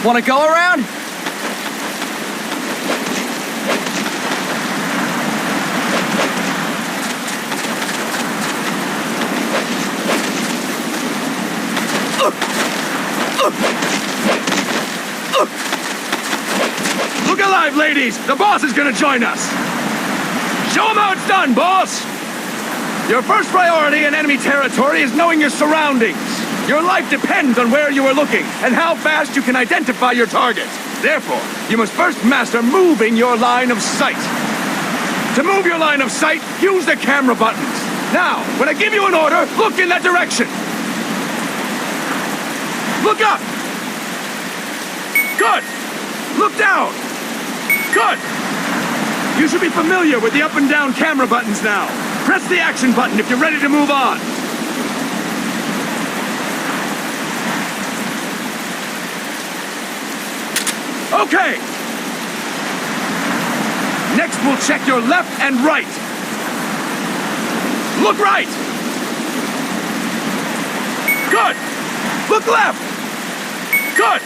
Want to go around? Look alive, ladies! The boss is gonna join us! Show him how it's done, boss! Your first priority in enemy territory is knowing your surroundings. Your life depends on where you are looking and how fast you can identify your target. Therefore, you must first master moving your line of sight. To move your line of sight, use the camera buttons. Now, when I give you an order, look in that direction. Look up! Good! Look down! Good! You should be familiar with the up and down camera buttons now. Press the action button if you're ready to move on. Okay! Next, we'll check your left and right. Look right! Good! Look left! Good!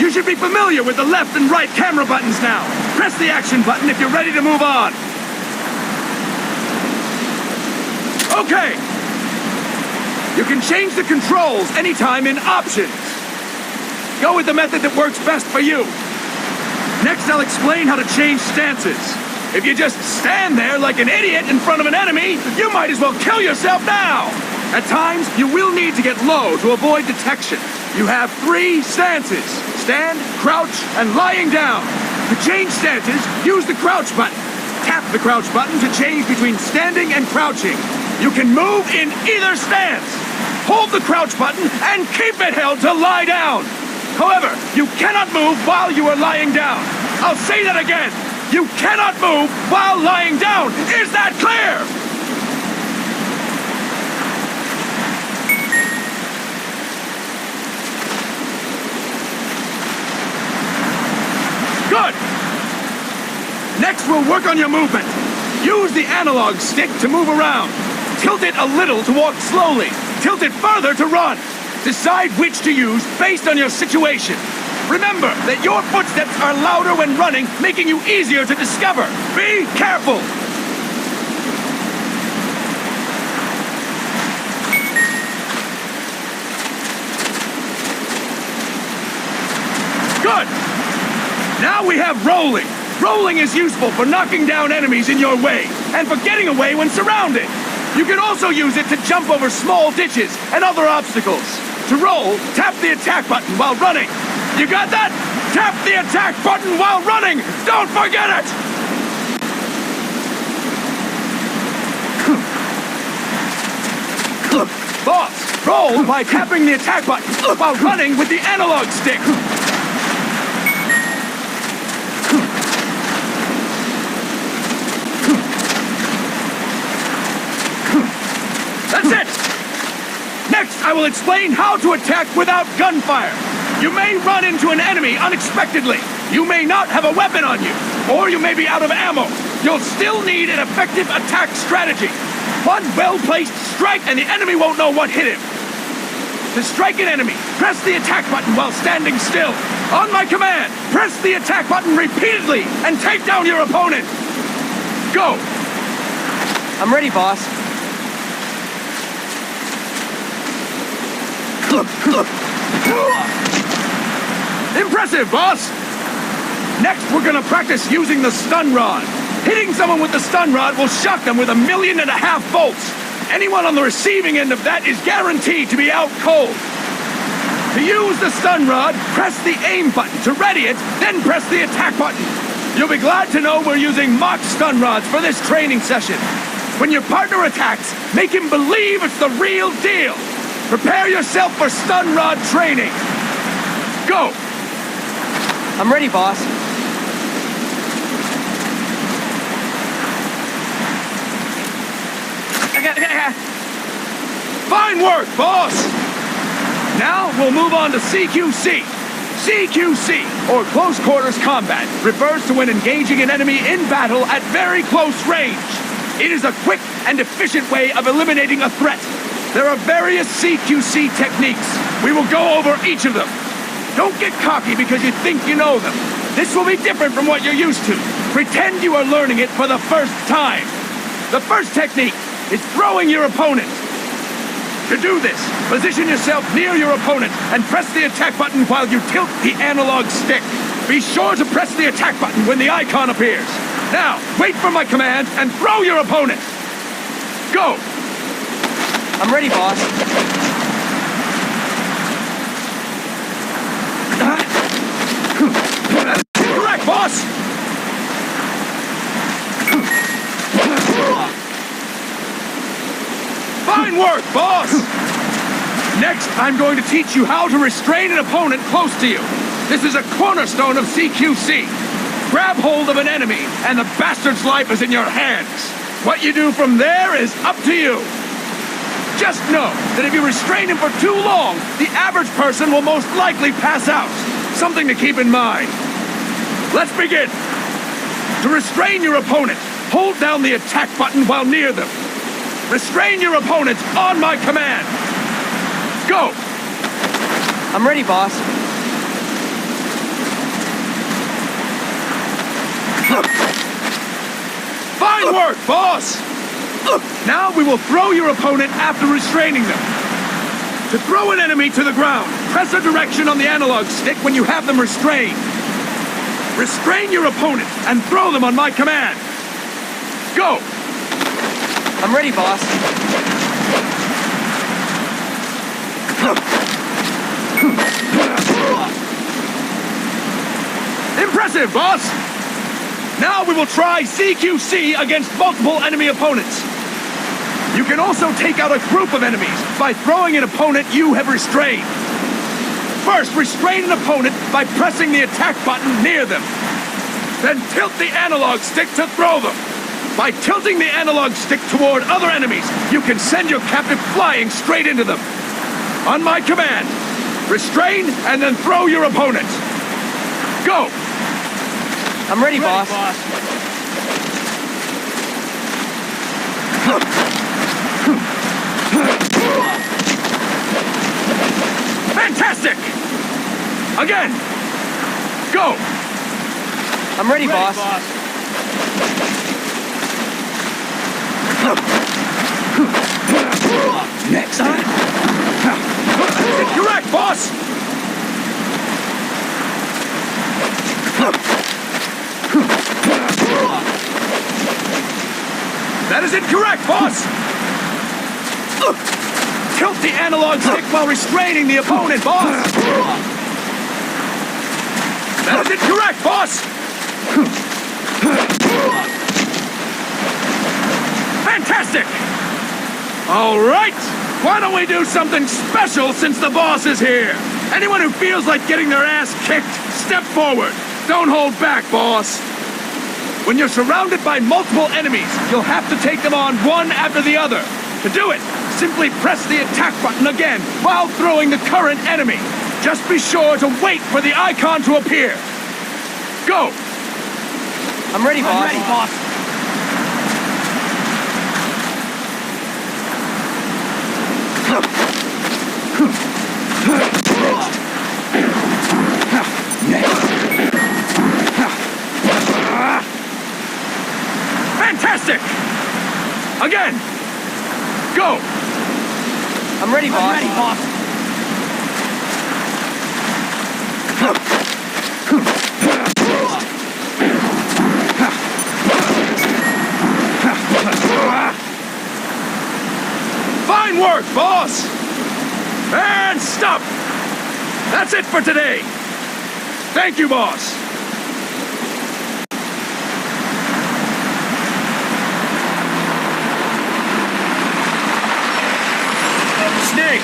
You should be familiar with the left and right camera buttons now. Press the action button if you're ready to move on. Okay! You can change the controls anytime in Options. Go with the method that works best for you. Next, I'll explain how to change stances. If you just stand there like an idiot in front of an enemy, you might as well kill yourself now! At times, you will need to get low to avoid detection. You have 3 stances: stand, crouch, and lying down. To change stances, use the crouch button. Tap the crouch button to change between standing and crouching. You can move in either stance. Hold the crouch button and keep it held to lie down. However, you cannot move while you are lying down. I'll say that again. You cannot move while lying down. Is that clear? Good! Next, we'll work on your movement. Use the analog stick to move around. Tilt it a little to walk slowly. Tilt it further to run. Decide which to use based on your situation. Remember that your footsteps are louder when running, making you easier to discover. Be careful! Good! Now we have rolling. Rolling is useful for knocking down enemies in your way, and for getting away when surrounded. You can also use it to jump over small ditches and other obstacles. To roll, tap the attack button while running. You got that? Tap the attack button while running! Don't forget it! Boss, roll by tapping the attack button while running with the analog stick. That's it! Next, I will explain how to attack without gunfire. You may run into an enemy unexpectedly. You may not have a weapon on you, or you may be out of ammo. You'll still need an effective attack strategy. One well-placed strike and the enemy won't know what hit him. To strike an enemy, press the attack button while standing still. On my command, press the attack button repeatedly and take down your opponent. Go! I'm ready, boss. Impressive, boss! Next, we're gonna practice using the stun rod. Hitting someone with the stun rod will shock them with 1.5 million volts. Anyone on the receiving end of that is guaranteed to be out cold. To use the stun rod, press the aim button to ready it, then press the attack button. You'll be glad to know we're using mock stun rods for this training session. When your partner attacks, make him believe it's the real deal. Prepare yourself for stun rod training. Go! I'm ready, boss. Fine work, boss! Now we'll move on to CQC. CQC, or Close Quarters Combat, refers to when engaging an enemy in battle at very close range. It is a quick and efficient way of eliminating a threat. There are various CQC techniques. We will go over each of them. Don't get cocky because you think you know them. This will be different from what you're used to. Pretend you are learning it for the first time. The first technique is throwing your opponent. To do this, position yourself near your opponent and press the attack button while you tilt the analog stick. Be sure to press the attack button when the icon appears. Now, wait for my command and throw your opponent. Go! I'm ready, boss. Correct, boss! Fine work, boss! Next, I'm going to teach you how to restrain an opponent close to you. This is a cornerstone of CQC. Grab hold of an enemy, and the bastard's life is in your hands. What you do from there is up to you. Just know that if you restrain him for too long, the average person will most likely pass out. Something to keep in mind. Let's begin. To restrain your opponent, hold down the attack button while near them. Restrain your opponent on my command. Go! I'm ready, boss. Fine work, boss! Now we will throw your opponent after restraining them. To throw an enemy to the ground, press a direction on the analog stick when you have them restrained. Restrain your opponent and throw them on my command. Go! I'm ready, boss. Impressive, boss! Now we will try CQC against multiple enemy opponents. You can also take out a group of enemies by throwing an opponent you have restrained. First, restrain an opponent by pressing the attack button near them. Then tilt the analog stick to throw them. By tilting the analog stick toward other enemies, you can send your captive flying straight into them. On my command, restrain and then throw your opponent. Go! I'm ready, boss. Fantastic! Again! Go! I'm ready, boss. Next. Correct, boss! That is incorrect, boss! Tilt the analog stick while restraining the opponent, boss! That is incorrect, boss! Fantastic! All right! Why don't we do something special since the boss is here? Anyone who feels like getting their ass kicked, step forward. Don't hold back, boss. When you're surrounded by multiple enemies, you'll have to take them on one after the other. To do it, simply press the attack button again while throwing the current enemy. Just be sure to wait for the icon to appear. Go! I'm ready, boss. I'm ready, boss. Fantastic! Again! Go! I'm ready, boss. I'm ready, boss. Fine work, boss! And stop! That's it for today! Thank you, boss! Snake!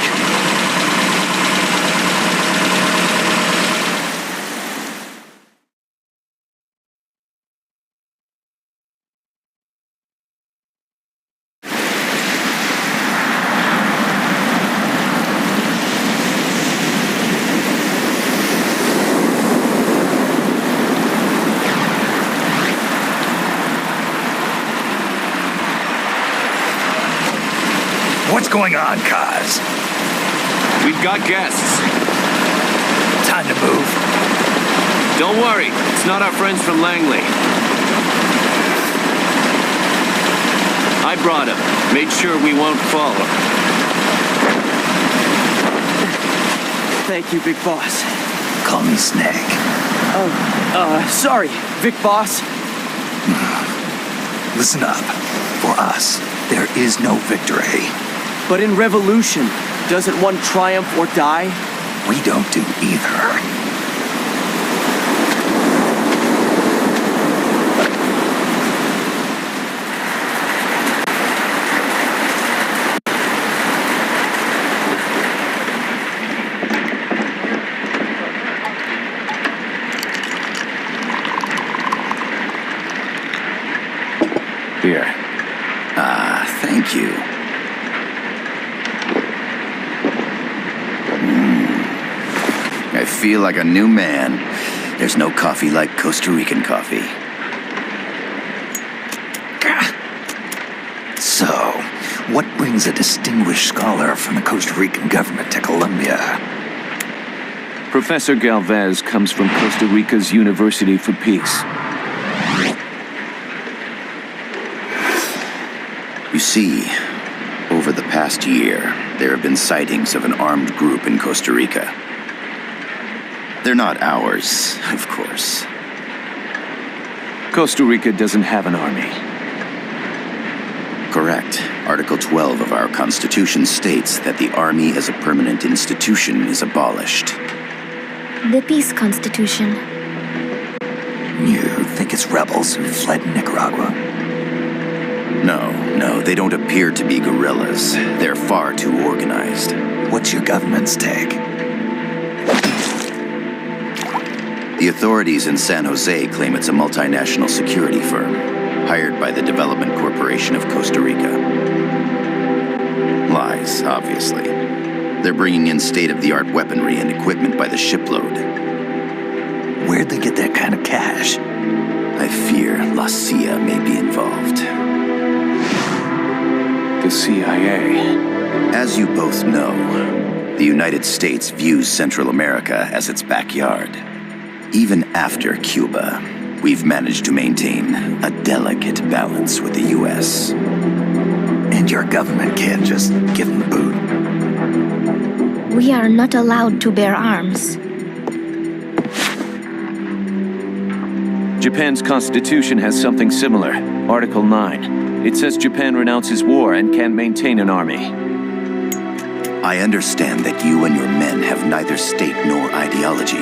What's going on, Kaz? We've got guests. Time time to move. Don't worry, it's not our friends from Langley. I brought him. Made sure we won't fall. Thank you, Big Boss. Call me Snake. Sorry, Big Boss. Listen up. For us, there is no victory. But in revolution, doesn't one triumph or die? We don't do either. Here. Thank you. I feel like a new man. There's no coffee like Costa Rican coffee. So, what brings a distinguished scholar from the Costa Rican government to Colombia? Professor Galvez comes from Costa Rica's University for Peace. You see, over the past year, there have been sightings of an armed group in Costa Rica. They're not ours, of course. Costa Rica doesn't have an army. Correct. Article 12 of our Constitution states that the Army as a permanent institution is abolished. The Peace Constitution. You think it's rebels who fled Nicaragua? No, they don't appear to be guerrillas. They're far too organized. What's your government's take? The authorities in San Jose claim it's a multinational security firm, hired by the Development Corporation of Costa Rica. Lies, obviously. They're bringing in state-of-the-art weaponry and equipment by the shipload. Where'd they get that kind of cash? I fear La CIA may be involved. The CIA. As you both know, the United States views Central America as its backyard. Even after Cuba, we've managed to maintain a delicate balance with the U.S. And your government can't just give them the boot? We are not allowed to bear arms. Japan's constitution has something similar. Article 9. It says Japan renounces war and can't maintain an army. I understand that you and your men have neither state nor ideology.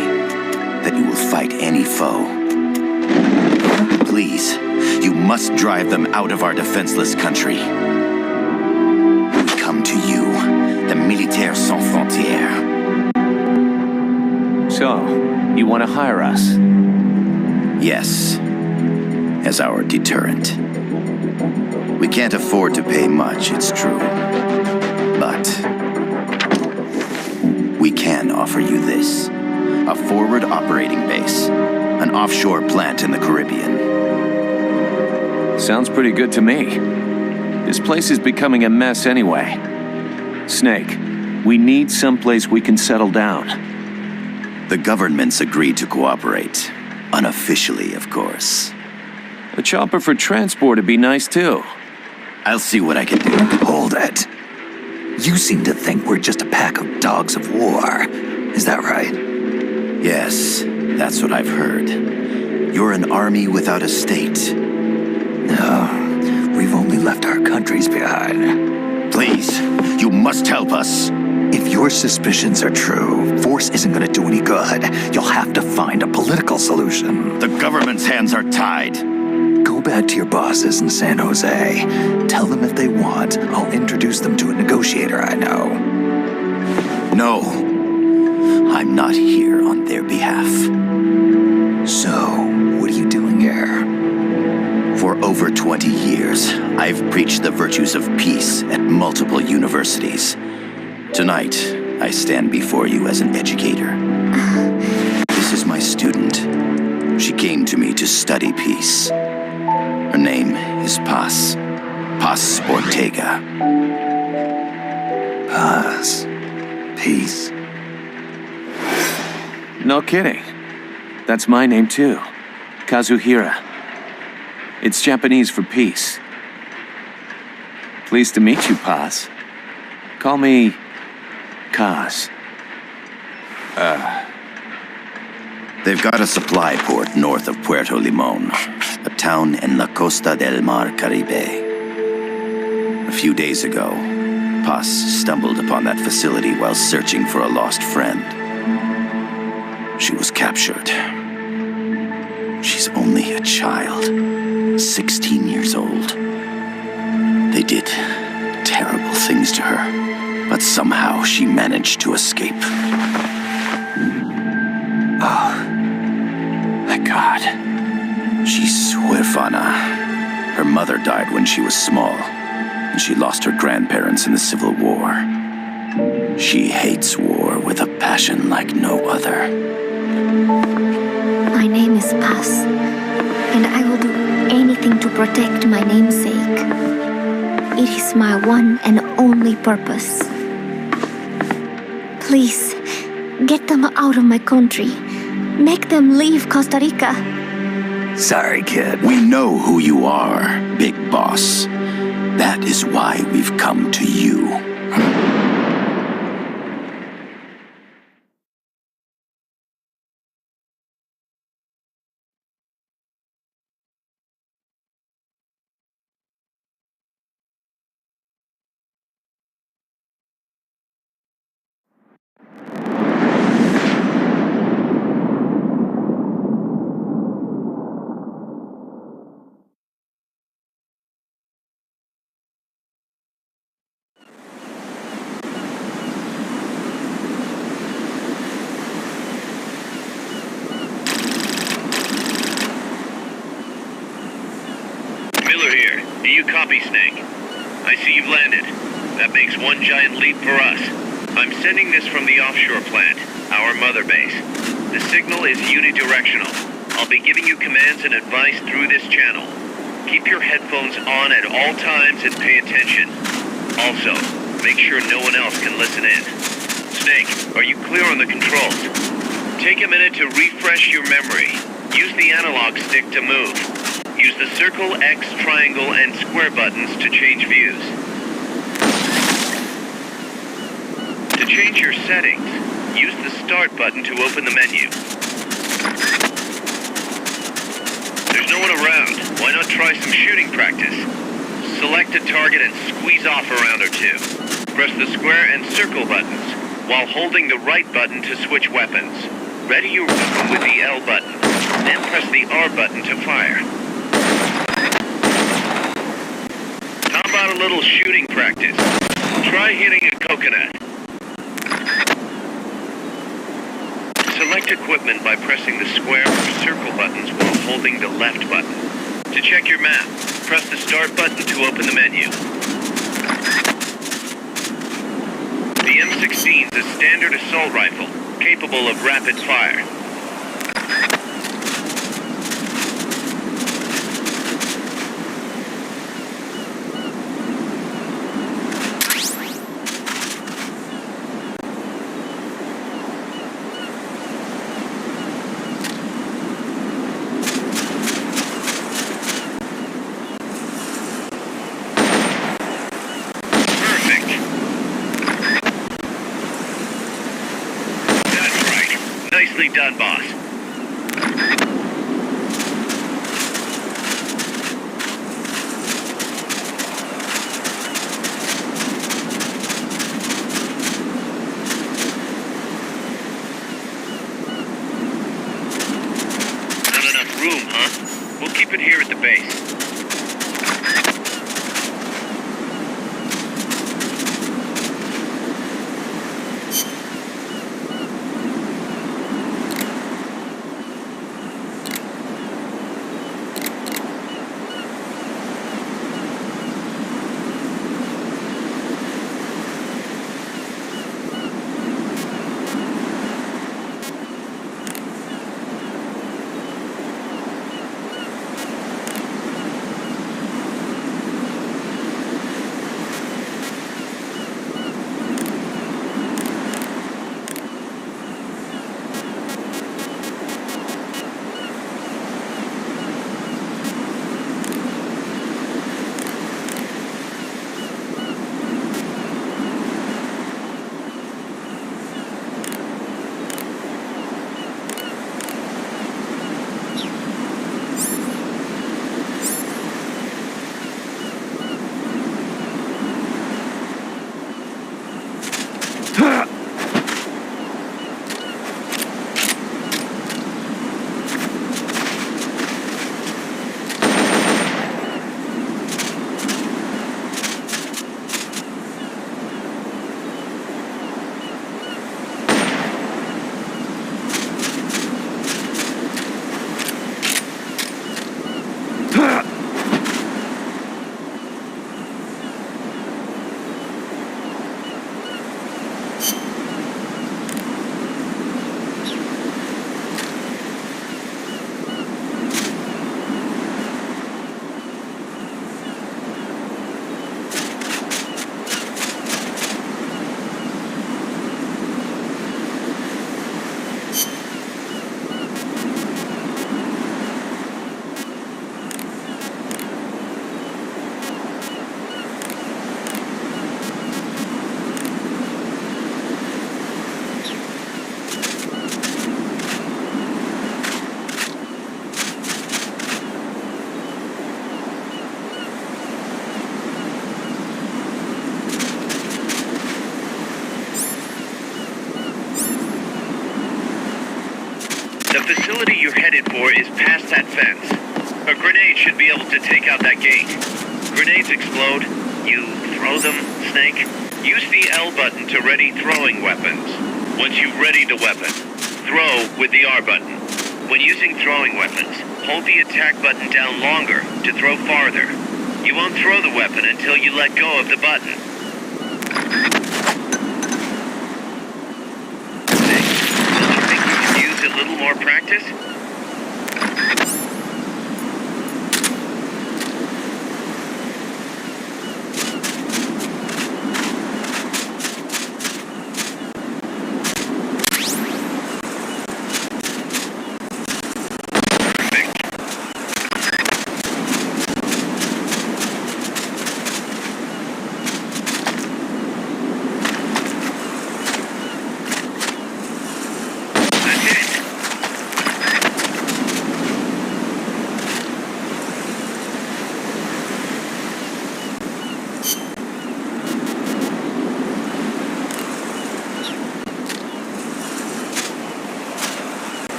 That you will fight any foe. Please, you must drive them out of our defenseless country. We come to you, the Militaires Sans Frontières. So, you want to hire us? Yes, as our deterrent. We can't afford to pay much, it's true. But we can offer you this. A forward operating base. An offshore plant in the Caribbean. Sounds pretty good to me. This place is becoming a mess anyway. Snake, we need someplace we can settle down. The government's agreed to cooperate. Unofficially, of course. A chopper for transport would be nice too. I'll see what I can do. Hold it. You seem to think we're just a pack of dogs of war. Is that right? Yes, that's what I've heard. You're an army without a state. No, we've only left our countries behind. Please, you must help us. If your suspicions are true, force isn't going to do any good. You'll have to find a political solution. The government's hands are tied. Go back to your bosses in San Jose. Tell them if they want, I'll introduce them to a negotiator I know. No, I'm not here on their behalf. So, what are you doing here? For over 20 years, I've preached the virtues of peace at multiple universities. Tonight, I stand before you as an educator. This is my student. She came to me to study peace. Her name is Paz. Paz Ortega. Paz. Peace. No kidding. That's my name too. Kazuhira. It's Japanese for peace. Pleased to meet you, Paz. Call me Kaz. They've got a supply port north of Puerto Limon, a town in la Costa del Mar Caribe. A few days ago, Paz stumbled upon that facility while searching for a lost friend. She was captured. She's only a child, 16 years old. They did terrible things to her, but somehow she managed to escape. Oh, thank God. She's huérfana. Her mother died when she was small, and she lost her grandparents in the Civil War. She hates war with a passion like no other. My name is Paz, and I will do anything to protect my namesake. It is my one and only purpose. Please, get them out of my country. Make them leave Costa Rica. Sorry, kid. We know who you are, Big Boss. That is why we've come to you. Do you copy, Snake? I see you've landed. That makes one giant leap for us. I'm sending this from the offshore plant, our mother base. The signal is unidirectional. I'll be giving you commands and advice through this channel. Keep your headphones on at all times and pay attention. Also, make sure no one else can listen in. Snake, are you clear on the controls? Take a minute to refresh your memory. Use the analog stick to move. Use the circle, X, triangle, and square buttons to change views. To change your settings, use the start button to open the menu. There's no one around. Why not try some shooting practice? Select a target and squeeze off a round or two. Press the square and circle buttons, while holding the right button to switch weapons. Ready your weapon with the L button, then press the R button to fire. How about a little shooting practice? Try hitting a coconut. Select equipment by pressing the square or circle buttons while holding the left button. To check your map, press the start button to open the menu. The M16 is a standard assault rifle, capable of rapid fire. Nicely done, boss. Not enough room, huh? We'll keep it here at the base. facility you're headed for is past that fence. A grenade should be able to take out that gate. Grenades explode. You throw them, Snake. Use the L button to ready throwing weapons. Once you've readied a weapon, throw with the R button. When using throwing weapons, hold the attack button down longer to throw farther. You won't throw the weapon until you let go of the button. Snake, don't you think you could use a little more practice?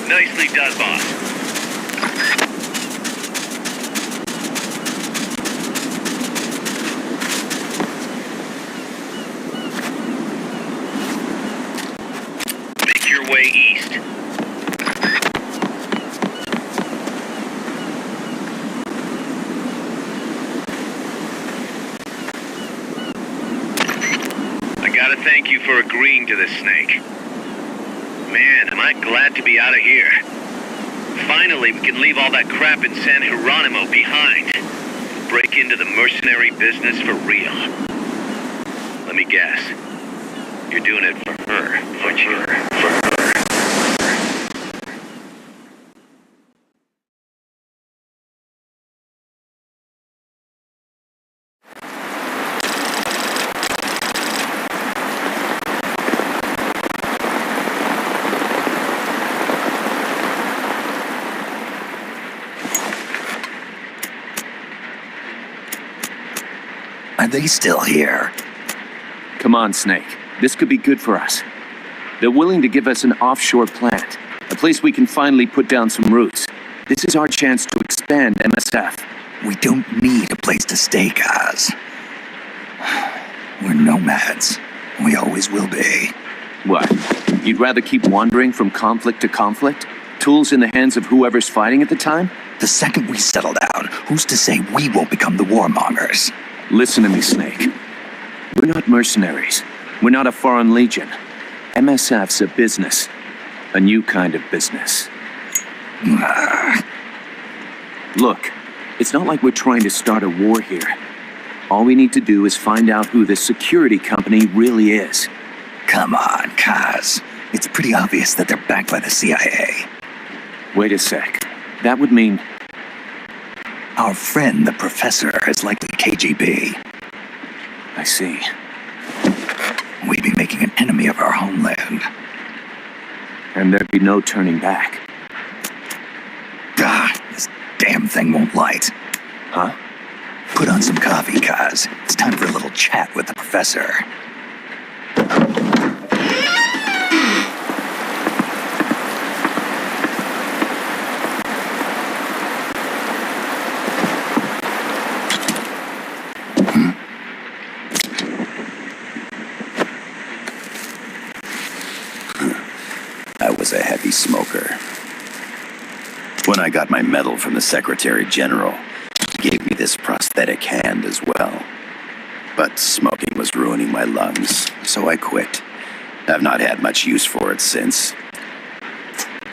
Nicely done, boss. Make your way east. I gotta thank you for agreeing to this, Snake. Man, am I glad to be out of here. Finally, we can leave all that crap in San Geronimo behind. Break into the mercenary business for real. Let me guess. You're doing it for her, aren't you? For her. Are they still here? Come on, Snake. This could be good for us. They're willing to give us an offshore plant, a place we can finally put down some roots. This is our chance to expand MSF. We don't need a place to stay, guys. We're nomads. We always will be. What? You'd rather keep wandering from conflict to conflict? Tools in the hands of whoever's fighting at the time? The second we settle down, who's to say we won't become the warmongers? Listen to me, Snake. We're not mercenaries. We're not a foreign legion. MSF's a business. A new kind of business. Look, it's not like we're trying to start a war here. All we need to do is find out who this security company really is. Come on, Kaz. It's pretty obvious that they're backed by the CIA. Wait a sec. That would mean... Our friend, the professor, is likely KGB. I see. We'd be making an enemy of our homeland. And there'd be no turning back. This damn thing won't light. Huh? Put on some coffee, Kaz. It's time for a little chat with the professor. I was a heavy smoker. When I got my medal from the Secretary General, he gave me this prosthetic hand as well. But smoking was ruining my lungs, so I quit. I've not had much use for it since.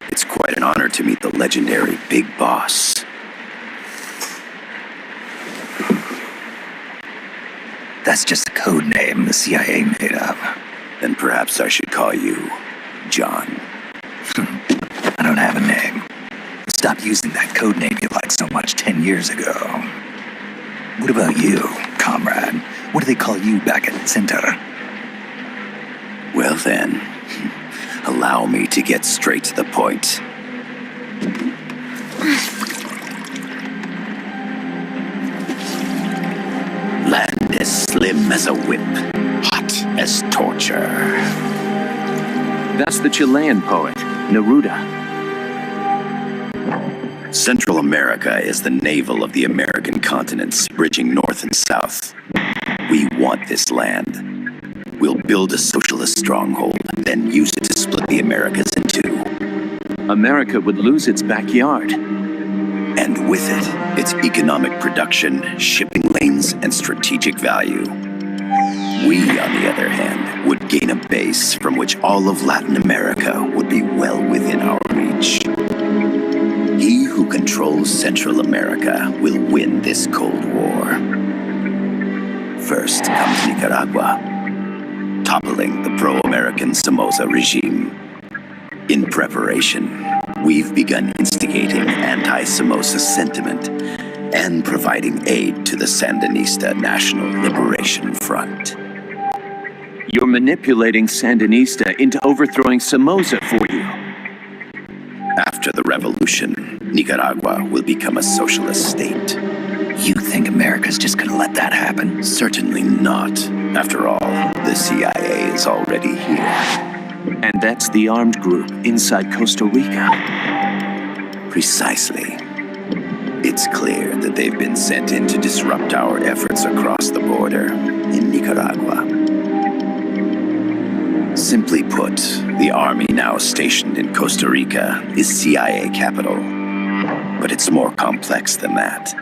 It's quite an honor to meet the legendary Big Boss. That's just a code name the CIA made up. Then perhaps I should call you John. I don't have a name. Stop using that code name you liked so much 10 years ago. What about you, comrade? What do they call you back at Center? Well then, allow me to get straight to the point. Land as slim as a whip, hot as torture. That's the Chilean poet, Neruda. Central America is the navel of the American continents, bridging north and south. We want this land. We'll build a socialist stronghold, then use it to split the Americas in two. America would lose its backyard. And with it, its economic production, shipping lanes, and strategic value. We, on the other hand, would gain a base from which all of Latin America would be well within our reach. He who controls Central America will win this Cold War. First comes Nicaragua, toppling the pro-American Somoza regime. In preparation, we've begun instigating anti-Somoza sentiment and providing aid to the Sandinista National Liberation Front. You're manipulating Sandinista into overthrowing Somoza for you. After the revolution, Nicaragua will become a socialist state. You think America's just gonna let that happen? Certainly not. After all, the CIA is already here. And that's the armed group inside Costa Rica. Precisely. It's clear that they've been sent in to disrupt our efforts across the border in Nicaragua. Simply put, the army now stationed in Costa Rica is CIA capital. But it's more complex than that.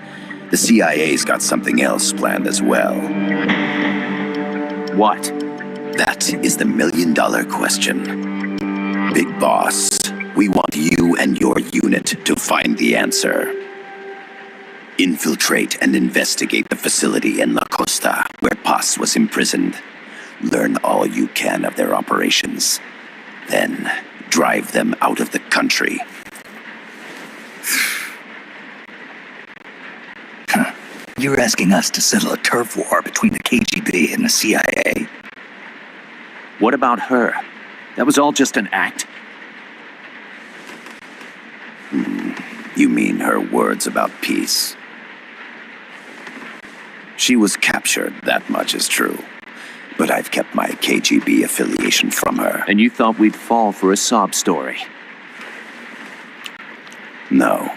The CIA's got something else planned as well. What? That is the million-dollar question. Big Boss, we want you and your unit to find the answer. Infiltrate and investigate the facility in La Costa, where Paz was imprisoned. Learn all you can of their operations. Then, drive them out of the country. You're asking us to settle a turf war between the KGB and the CIA? What about her? That was all just an act? You mean her words about peace? She was captured, that much is true. But I've kept my KGB affiliation from her. And you thought we'd fall for a sob story? No.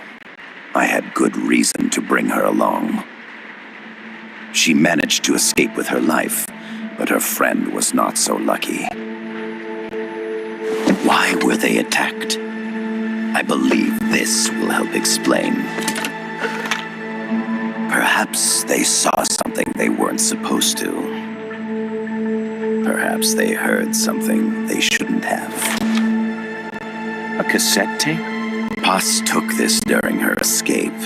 I had good reason to bring her along. She managed to escape with her life, but her friend was not so lucky. Why were they attacked? I believe this will help explain. Perhaps they saw something they weren't supposed to. Perhaps they heard something they shouldn't have. A cassette tape? Paz took this during her escape.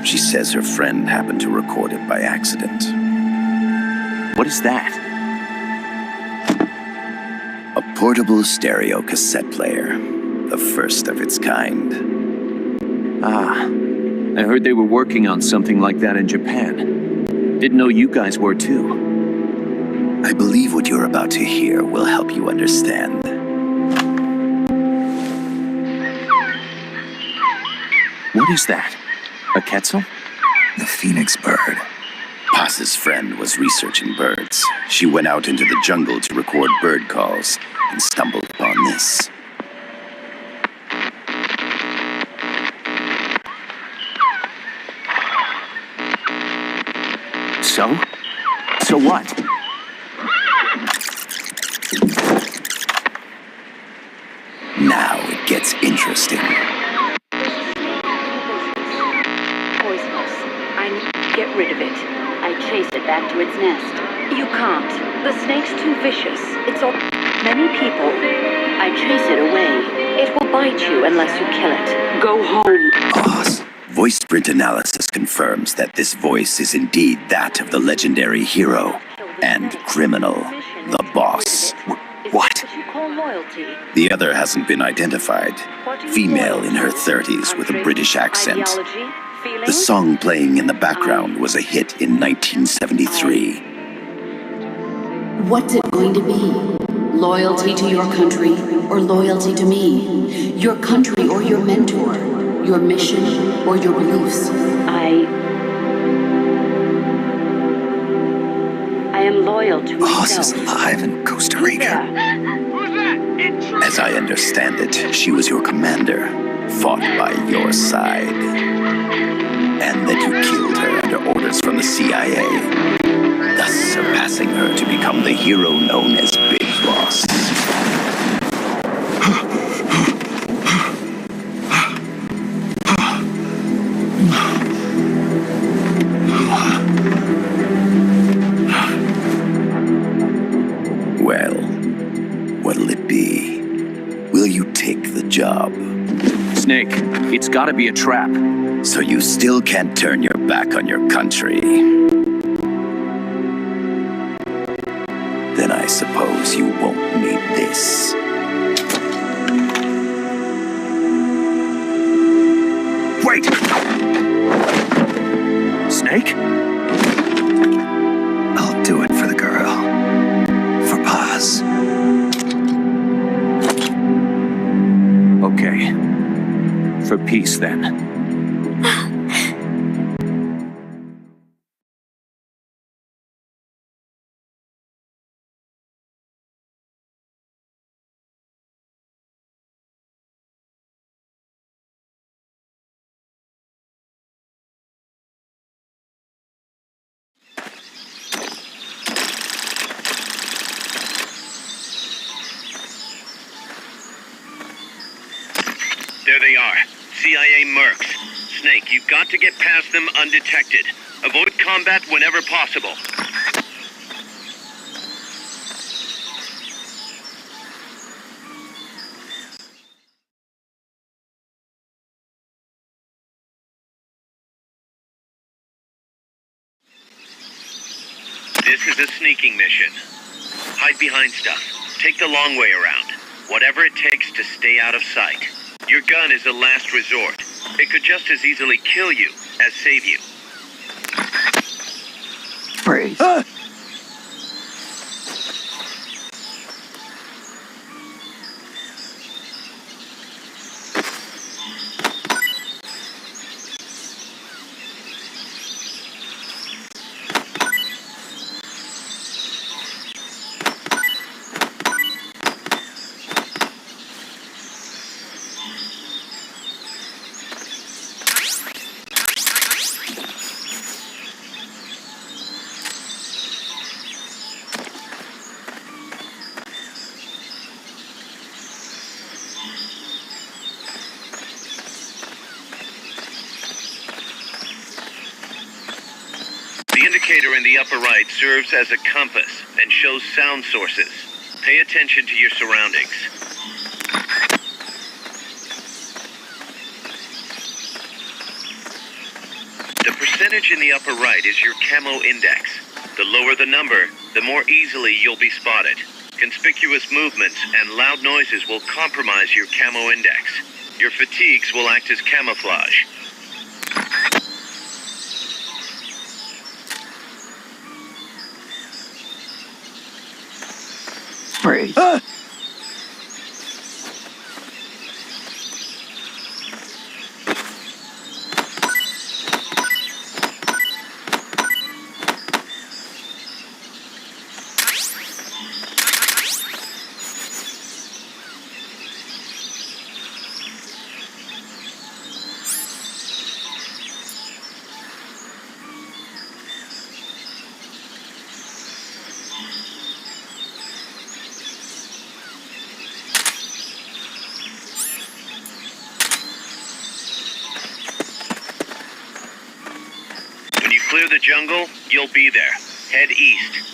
She says her friend happened to record it by accident. What is that? A portable stereo cassette player. The first of its kind. Ah, I heard they were working on something like that in Japan. Didn't know you guys were too. I believe what you're about to hear will help you understand. What is that? A quetzal? The phoenix bird. Paz's friend was researching birds. She went out into the jungle to record bird calls and stumbled upon this. So? So what? Now it gets interesting. Poisonous. I need to get rid of it. I chase it back to its nest. You can't. The snake's too vicious. It's all... Many people. I chase it away. It will bite you unless you kill it. Go home. Boss. Voice print analysis confirms that this voice is indeed that of the legendary hero and criminal, the boss. What? The other hasn't been identified. Female in her 30s with a British accent. The song playing in the background was a hit in 1973. What's it going to be? Loyalty to your country or loyalty to me? Your country or your mentor? Your mission or your beliefs? I am loyal loyal to Boss himself. is alive in Costa Rica. As I understand it, she was your commander, fought by your side. And that you killed her under orders from the CIA, thus surpassing her to become the hero known as Big Boss. Well, what'll it be? Will you take the job? Snake, it's gotta be a trap. So you still can't turn your back on your country? Then I suppose you won't need this. Wait! Snake? I'll do it for the girl. For Paz. Okay. For peace, then. There they are. CIA mercs. Snake, you've got to get past them undetected. Avoid combat whenever possible. This is a sneaking mission. Hide behind stuff. Take the long way around. Whatever it takes to stay out of sight. Your gun is a last resort. It could just as easily kill you as save you. Freeze. The indicator in the upper right serves as a compass and shows sound sources. Pay attention to your surroundings. The percentage in the upper right is your camo index. The lower the number, the more easily you'll be spotted. Conspicuous movements and loud noises will compromise your camo index. Your fatigues will act as camouflage. Freeze. When you clear the jungle, you'll be there. Head east.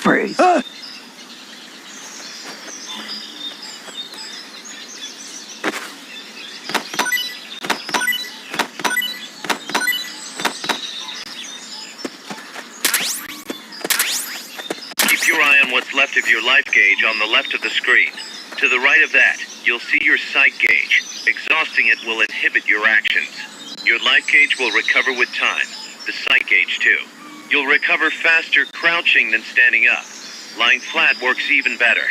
Freeze. Keep your eye on what's left of your life gauge on the left of the screen. To the right of that, you'll see your sight gauge. Exhausting it will inhibit your actions. Your life gauge will recover with time. The sight gauge, too. You'll recover faster crouching than standing up. Lying flat works even better.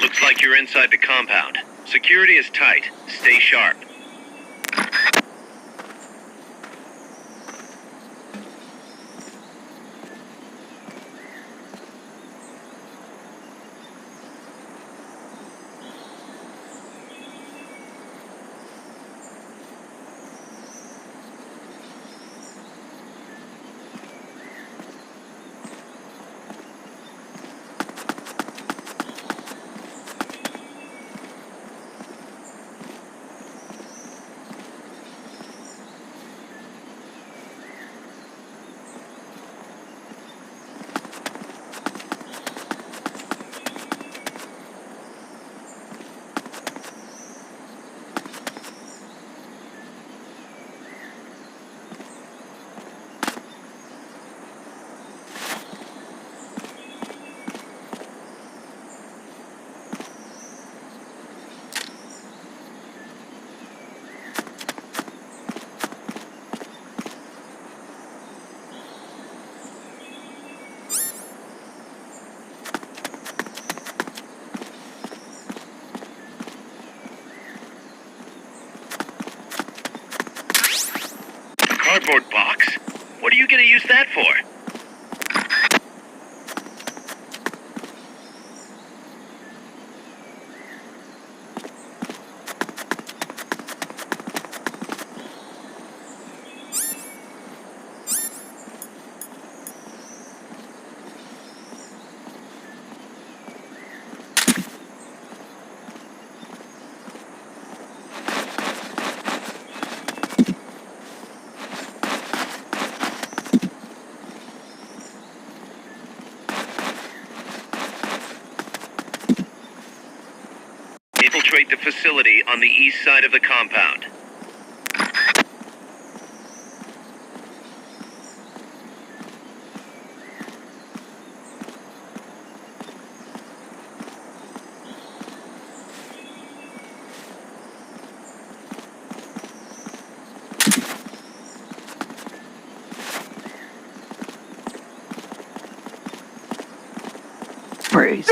Looks like you're inside the compound. Security is tight. Stay sharp. Cardboard box? What are you gonna use that for? Infiltrate the facility on the east side of the compound. Freeze.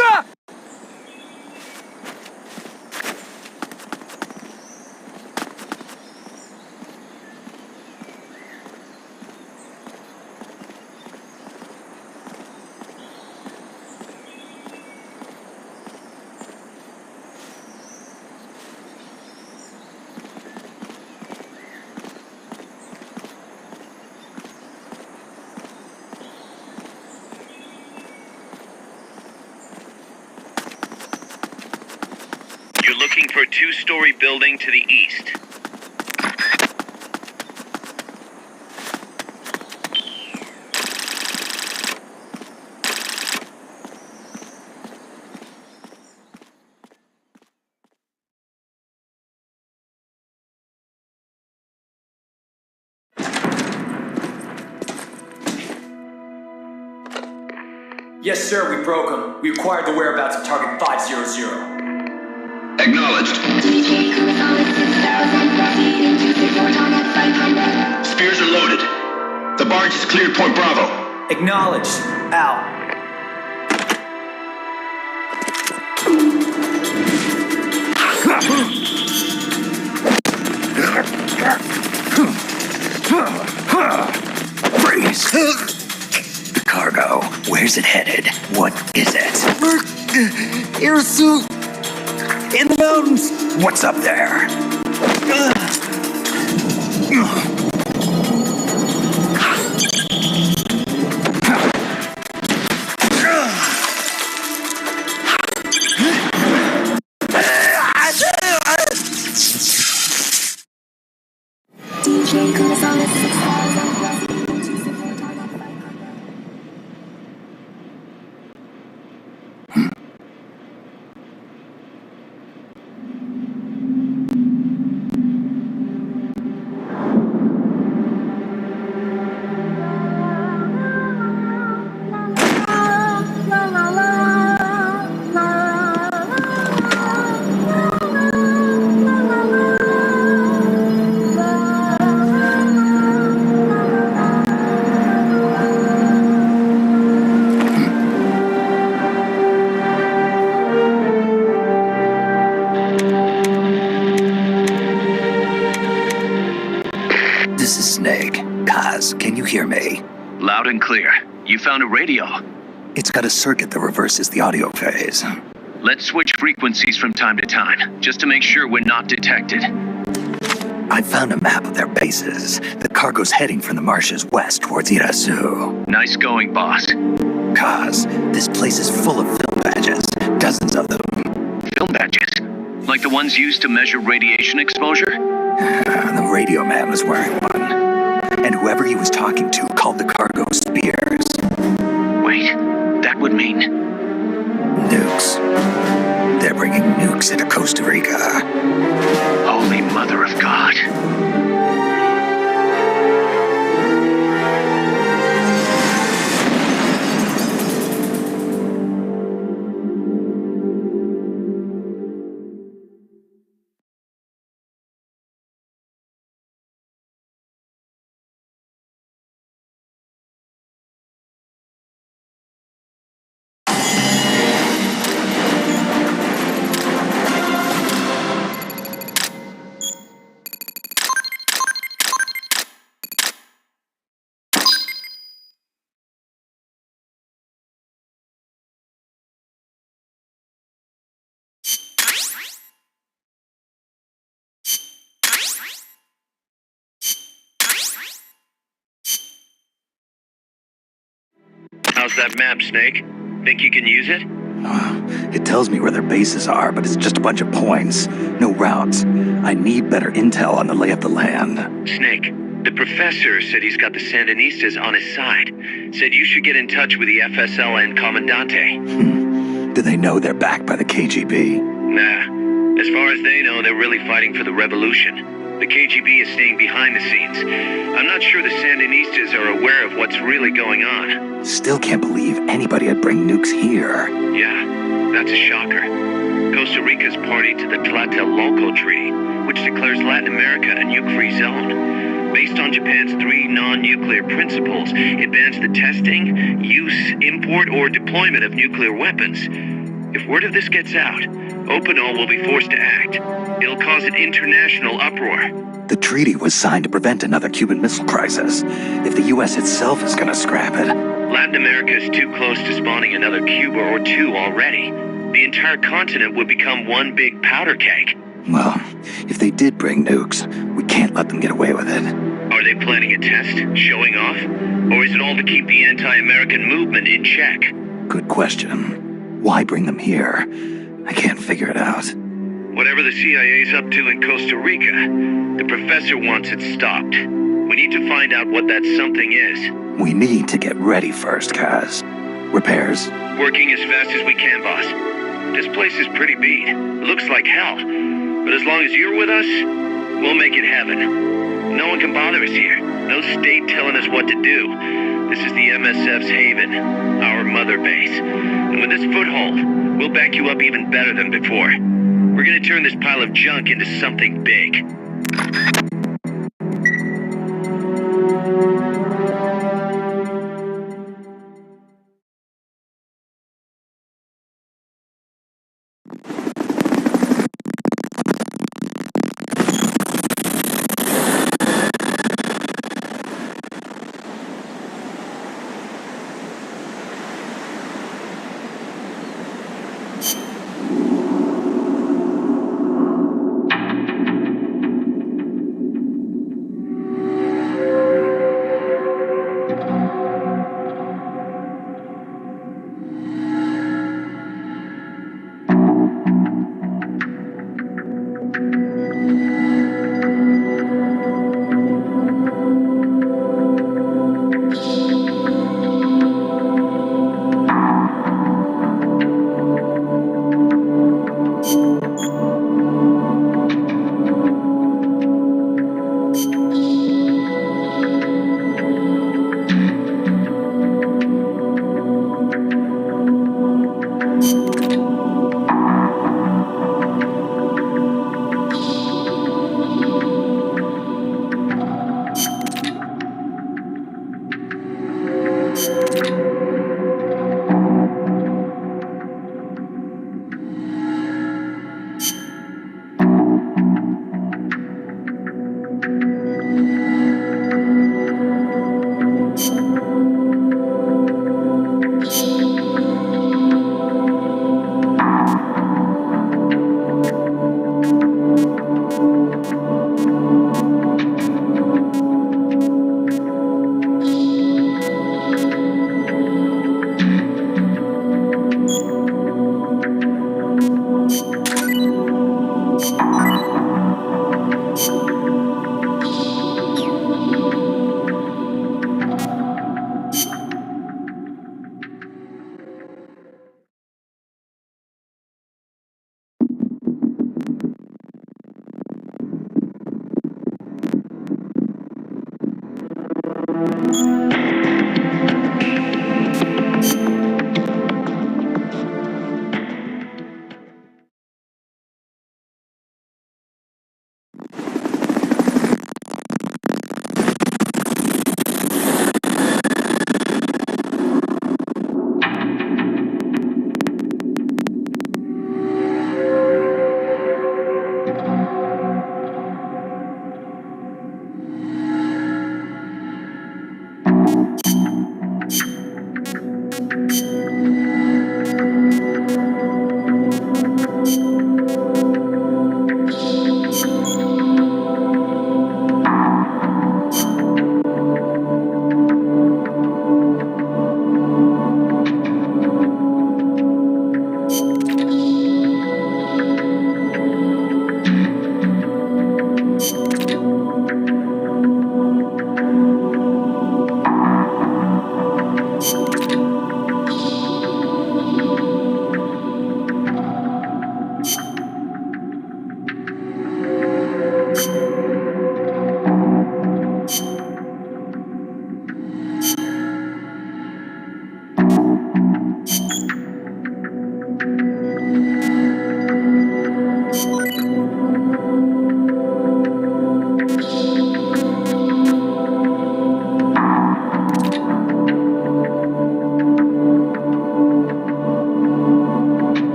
You're looking for a two-story building to the east. Yes, sir, we broke them. We acquired the whereabouts of target 500. Acknowledged. Spears are loaded. The barge is cleared Point Bravo. Acknowledged. Out. Freeze. The cargo. Where's it headed? What is it? Air suit. In the mountains! What's up there? DJ goes on a 6,000. This is Snake. Kaz, can you hear me? Loud and clear. You found a radio. It's got a circuit that reverses the audio phase. Let's switch frequencies from time to time, just to make sure we're not detected. I found a map of their bases. The cargo's heading from the marshes west towards Irasu. Nice going, boss. Kaz, this place is full of film badges. Dozens of them. Film badges? Like the ones used to measure radiation exposure? The radio man was wearing one. And whoever he was talking to called the cargo spears. Wait, that would mean... Nukes. They're bringing nukes into Costa Rica. Holy Mother of God. How's that map, Snake? Think you can use it? It tells me where their bases are, but it's just a bunch of points. No routes. I need better intel on the lay of the land. Snake, the professor said he's got the Sandinistas on his side. Said you should get in touch with the FSL and Comandante. Do they know they're backed by the KGB? Nah. As far as they know, they're really fighting for the revolution. The KGB is staying behind the scenes. I'm not sure the Sandinistas are aware of what's really going on. Still can't believe anybody'd bring nukes here. Yeah, that's a shocker. Costa Rica's party to the Tlatelolco Treaty, which declares Latin America a nuke-free zone. Based on Japan's 3 non-nuclear principles, it bans the testing, use, import, or deployment of nuclear weapons. If word of this gets out, Opinol will be forced to act. It'll cause an international uproar. The treaty was signed to prevent another Cuban Missile Crisis. If the U.S. itself is gonna scrap it... Latin America is too close to spawning another Cuba or two already. The entire continent would become one big powder keg. Well, if they did bring nukes, we can't let them get away with it. Are they planning a test? Showing off? Or is it all to keep the anti-American movement in check? Good question. Why bring them here? I can't figure it out. Whatever the CIA's up to in Costa Rica, the professor wants it stopped. We need to find out what that something is. We need to get ready first, Kaz. Repairs? Working as fast as we can, boss. This place is pretty beat. Looks like hell. But as long as you're with us, we'll make it heaven. No one can bother us here. No state telling us what to do. This is the MSF's haven, our mother base. And with this foothold, we'll back you up even better than before. We're gonna turn this pile of junk into something big.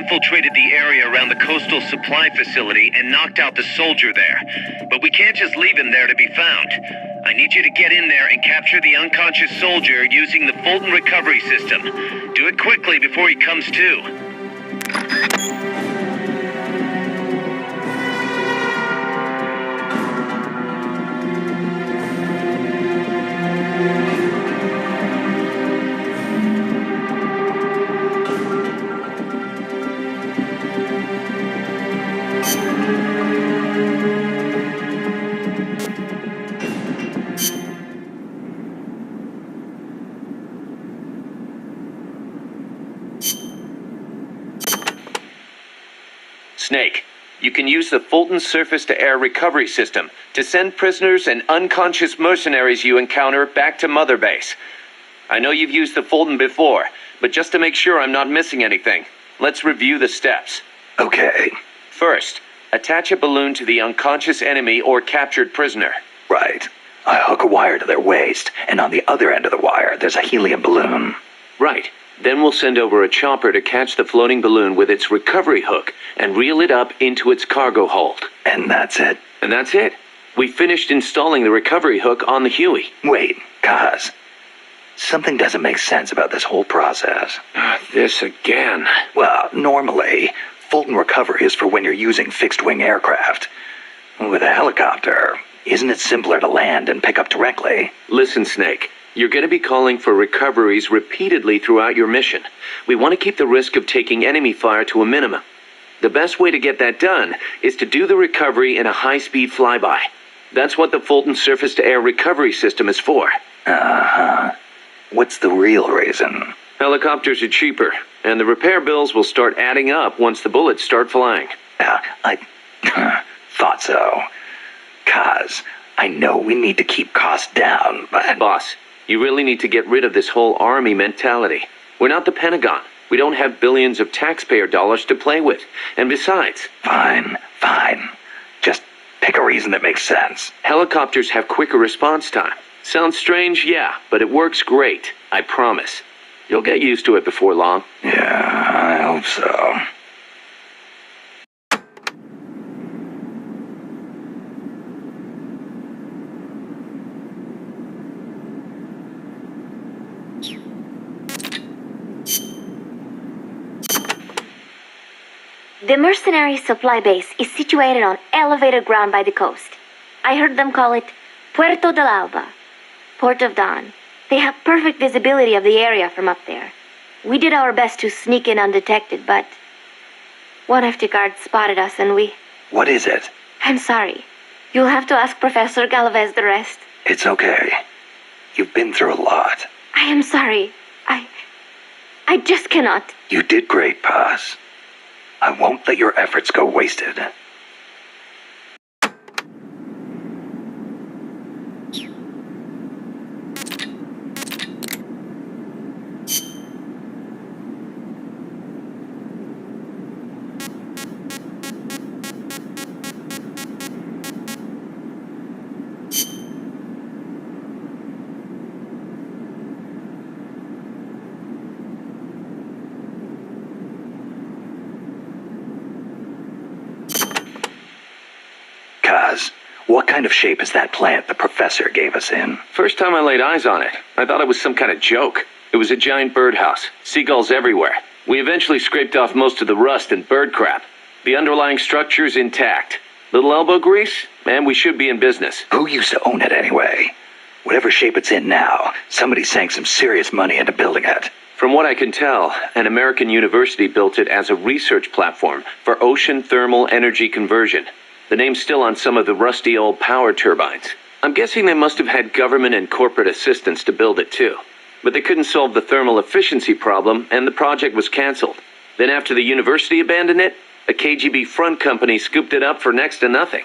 infiltrated the area around the coastal supply facility and knocked out the soldier there. But we can't just leave him there to be found. I need you to get in there and capture the unconscious soldier using the Fulton recovery system. Do it quickly before he comes to. Snake, you can use the Fulton surface-to-air recovery system to send prisoners and unconscious mercenaries you encounter back to Mother Base. I know you've used the Fulton before, but just to make sure I'm not missing anything, let's review the steps. Okay. First, attach a balloon to the unconscious enemy or captured prisoner. Right. I hook a wire to their waist, and on the other end of the wire, there's a helium balloon. Right. Then we'll send over a chopper to catch the floating balloon with its recovery hook and reel it up into its cargo hold. And that's it? And that's it. We finished installing the recovery hook on the Huey. Wait, Kaz. Something doesn't make sense about this whole process. This again. Well, normally, Fulton recovery is for when you're using fixed-wing aircraft. With a helicopter, isn't it simpler to land and pick up directly? Listen, Snake. You're going to be calling for recoveries repeatedly throughout your mission. We want to keep the risk of taking enemy fire to a minimum. The best way to get that done is to do the recovery in a high-speed flyby. That's what the Fulton surface-to-air recovery system is for. Uh-huh. What's the real reason? Helicopters are cheaper, and the repair bills will start adding up once the bullets start flying. I thought so. Kaz, I know we need to keep costs down, but... Boss, you really need to get rid of this whole army mentality. We're not the Pentagon. We don't have billions of taxpayer dollars to play with. And besides... Fine. Just pick a reason that makes sense. Helicopters have quicker response time. Sounds strange, yeah, but it works great. I promise. You'll get used to it before long. Yeah, I hope so. The mercenary supply base is situated on elevated ground by the coast. I heard them call it Puerto del Alba, Port of Dawn. They have perfect visibility of the area from up there. We did our best to sneak in undetected, but one of the guards spotted us and we... What is it? I'm sorry. You'll have to ask Professor Galvez the rest. It's okay. You've been through a lot. I am sorry. I just cannot. You did great, Paz. I won't let your efforts go wasted. Kaz, what kind of shape is that plant the professor gave us in? First time I laid eyes on it, I thought it was some kind of joke. It was a giant birdhouse, seagulls everywhere. We eventually scraped off most of the rust and bird crap. The underlying structure's intact. Little elbow grease, and we should be in business. Who used to own it anyway? Whatever shape it's in now, somebody sank some serious money into building it. From what I can tell, an American university built it as a research platform for ocean thermal energy conversion. The name's still on some of the rusty old power turbines. I'm guessing they must have had government and corporate assistance to build it too. But they couldn't solve the thermal efficiency problem, and the project was canceled. Then after the university abandoned it, a KGB front company scooped it up for next to nothing.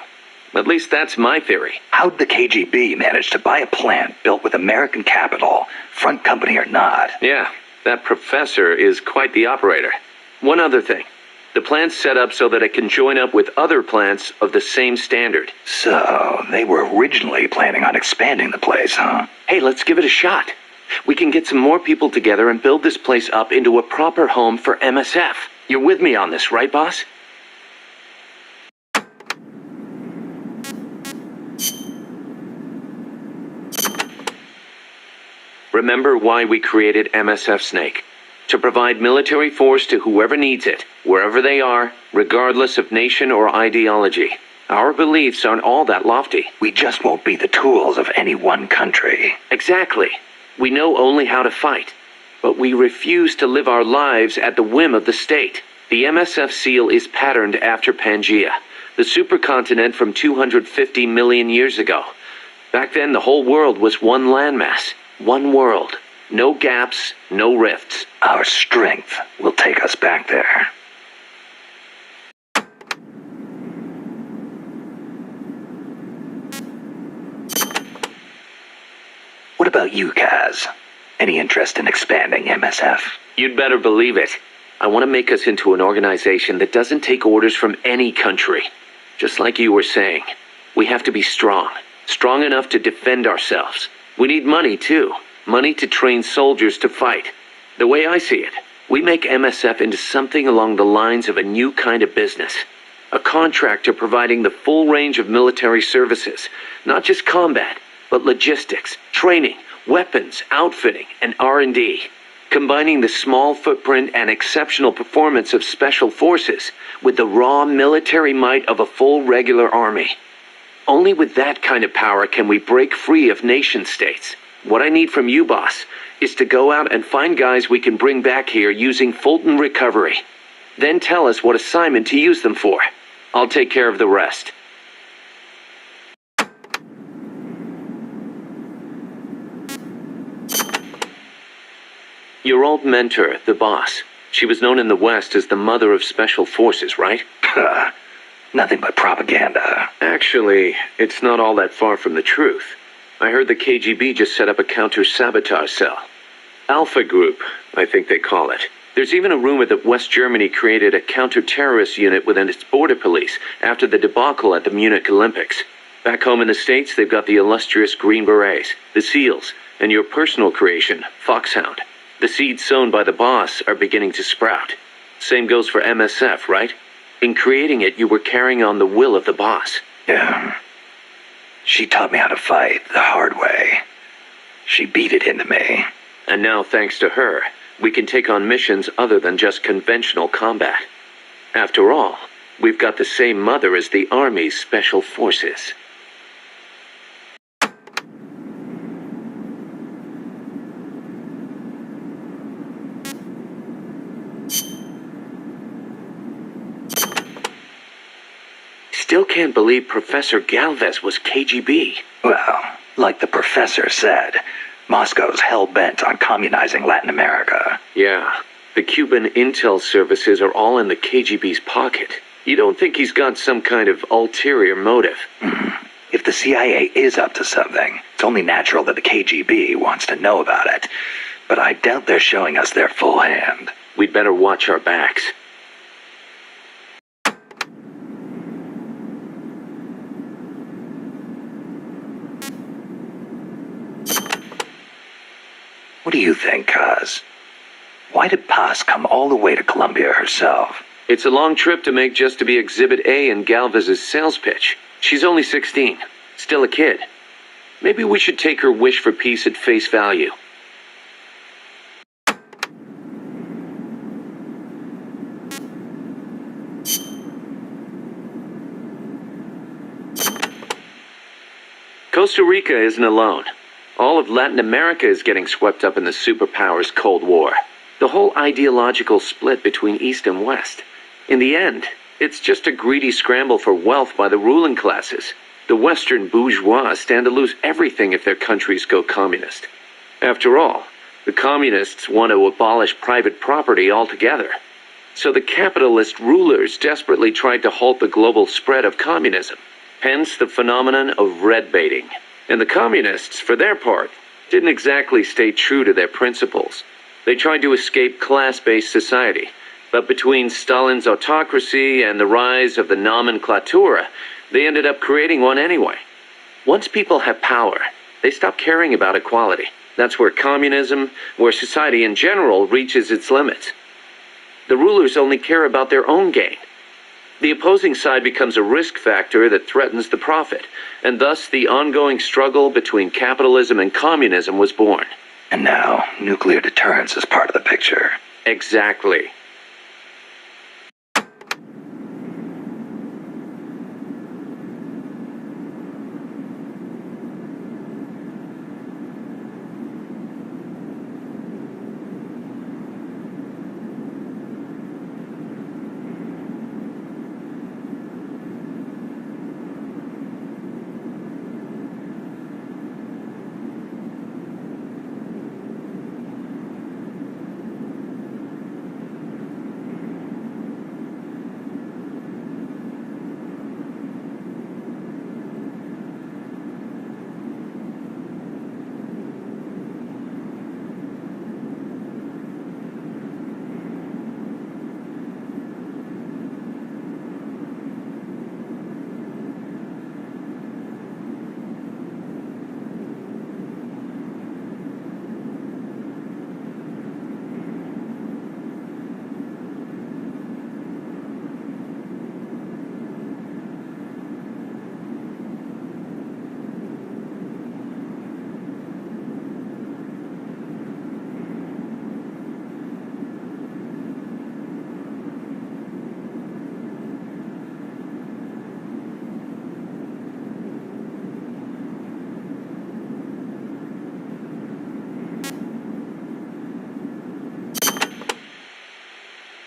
At least that's my theory. How'd the KGB manage to buy a plant built with American capital, front company or not? Yeah, that professor is quite the operator. One other thing. The plant's set up so that it can join up with other plants of the same standard. So, they were originally planning on expanding the place, huh? Hey, let's give it a shot. We can get some more people together and build this place up into a proper home for MSF. You're with me on this, right, boss? Remember why we created MSF Snake? To provide military force to whoever needs it, wherever they are, regardless of nation or ideology. Our beliefs aren't all that lofty. We just won't be the tools of any one country. Exactly. We know only how to fight. But we refuse to live our lives at the whim of the state. The MSF seal is patterned after Pangaea, the supercontinent from 250 million years ago. Back then, the whole world was one landmass, one world. No gaps, no rifts. Our strength will take us back there. What about you, Kaz? Any interest in expanding MSF? You'd better believe it. I want to make us into an organization that doesn't take orders from any country. Just like you were saying, we have to be strong. Strong enough to defend ourselves. We need money, too. Money to train soldiers to fight. The way I see it, we make MSF into something along the lines of a new kind of business. A contractor providing the full range of military services. Not just combat, but logistics, training, weapons, outfitting, and R&D. Combining the small footprint and exceptional performance of special forces with the raw military might of a full regular army. Only with that kind of power can we break free of nation-states. What I need from you, boss, is to go out and find guys we can bring back here using Fulton Recovery. Then tell us what assignment to use them for. I'll take care of the rest. Your old mentor, the boss. She was known in the West as the mother of special forces, right? Nothing but propaganda. Actually, it's not all that far from the truth. I heard the KGB just set up a counter-sabotage cell. Alpha Group, I think they call it. There's even a rumor that West Germany created a counter-terrorist unit within its border police after the debacle at the Munich Olympics. Back home in the States, they've got the illustrious Green Berets, the SEALs, and your personal creation, Foxhound. The seeds sown by the boss are beginning to sprout. Same goes for MSF, right? In creating it, you were carrying on the will of the boss. Yeah. She taught me how to fight the hard way. She beat it into me. And now, thanks to her, we can take on missions other than just conventional combat. After all, we've got the same mother as the Army's Special Forces. Still can't believe Professor Galvez was KGB. Well, like the professor said, Moscow's hell-bent on communizing Latin America. Yeah, the Cuban intel services are all in the KGB's pocket. You don't think he's got some kind of ulterior motive? If the CIA is up to something, it's only natural that the KGB wants to know about it. But I doubt they're showing us their full hand. We'd better watch our backs. What do you think, Kaz? Why did Paz come all the way to Colombia herself? It's a long trip to make just to be Exhibit A in Galvez's sales pitch. She's only 16, still a kid. Maybe we should take her wish for peace at face value. Costa Rica isn't alone. All of Latin America is getting swept up in the superpowers' Cold War. The whole ideological split between East and West. In the end, it's just a greedy scramble for wealth by the ruling classes. The Western bourgeois stand to lose everything if their countries go communist. After all, the communists want to abolish private property altogether. So the capitalist rulers desperately tried to halt the global spread of communism. Hence the phenomenon of red baiting. And the communists, for their part, didn't exactly stay true to their principles. They tried to escape class-based society, but between Stalin's autocracy and the rise of the nomenclatura, they ended up creating one anyway. Once people have power, they stop caring about equality. That's where communism, where society in general reaches its limits. The rulers only care about their own gain. The opposing side becomes a risk factor that threatens the profit, and thus the ongoing struggle between capitalism and communism was born. And now, nuclear deterrence is part of the picture. Exactly.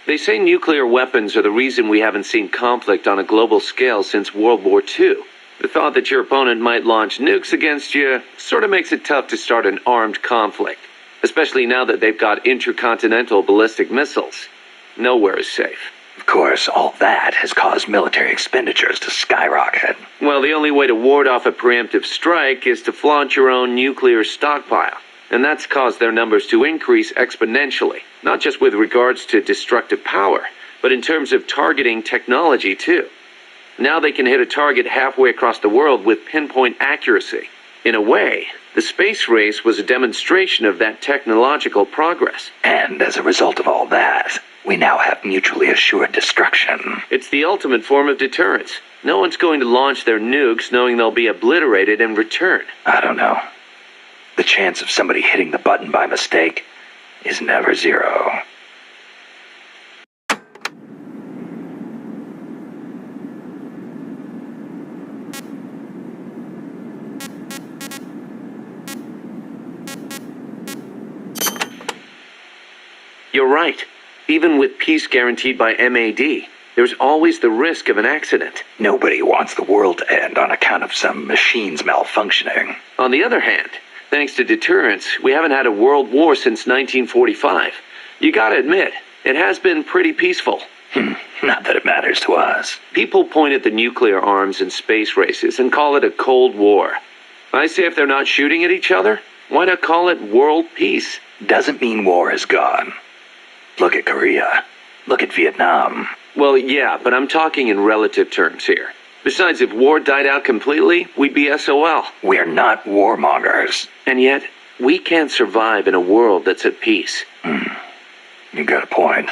They say nuclear weapons are the reason we haven't seen conflict on a global scale since World War II. The thought that your opponent might launch nukes against you sort of makes it tough to start an armed conflict, especially now that they've got intercontinental ballistic missiles. Nowhere is safe. Of course, all that has caused military expenditures to skyrocket. Well, the only way to ward off a preemptive strike is to flaunt your own nuclear stockpile. And that's caused their numbers to increase exponentially, not just with regards to destructive power, but in terms of targeting technology too. Now they can hit a target halfway across the world with pinpoint accuracy. In a way, the space race was a demonstration of that technological progress. And as a result of all that, we now have mutually assured destruction. It's the ultimate form of deterrence. No one's going to launch their nukes knowing they'll be obliterated in return. I don't know. The chance of somebody hitting the button by mistake is never zero. You're right. Even with peace guaranteed by MAD, there's always the risk of an accident. Nobody wants the world to end on account of some machines malfunctioning. On the other hand, thanks to deterrence, we haven't had a world war since 1945. You gotta admit, it has been pretty peaceful. Not that it matters to us. People point at the nuclear arms and space races and call it a Cold War. I say if they're not shooting at each other, why not call it world peace? Doesn't mean war is gone. Look at Korea. Look at Vietnam. Well, yeah, but I'm talking in relative terms here. Besides, if war died out completely, we'd be SOL. We're not warmongers. And yet, we can't survive in a world that's at peace. You got a point.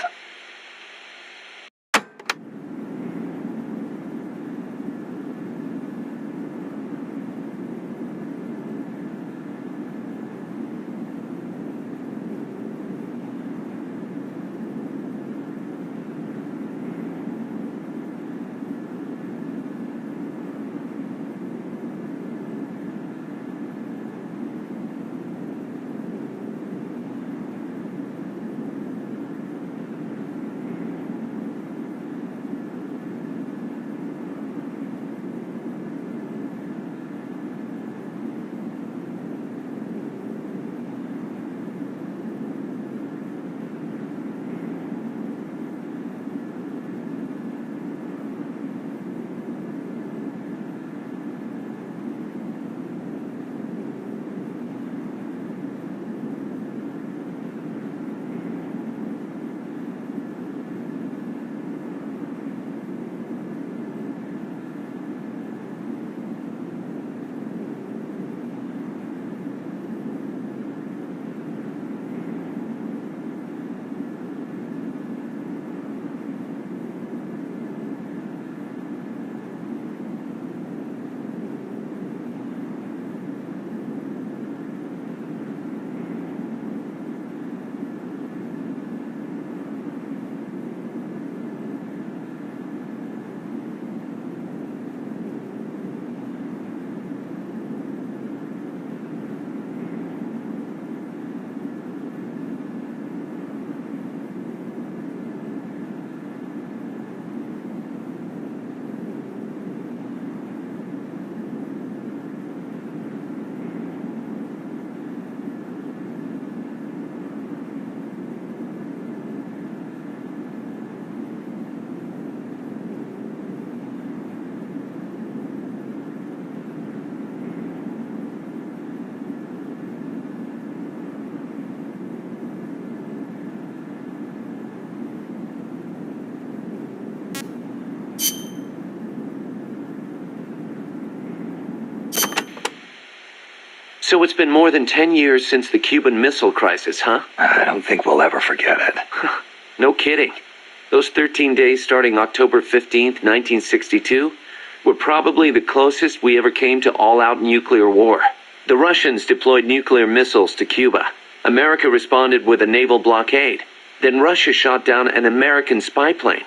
So it's been more than 10 years since the Cuban Missile Crisis, huh? I don't think we'll ever forget it. No kidding. Those 13 days starting October 15th, 1962, were probably the closest we ever came to all-out nuclear war. The Russians deployed nuclear missiles to Cuba. America responded with a naval blockade. Then Russia shot down an American spy plane.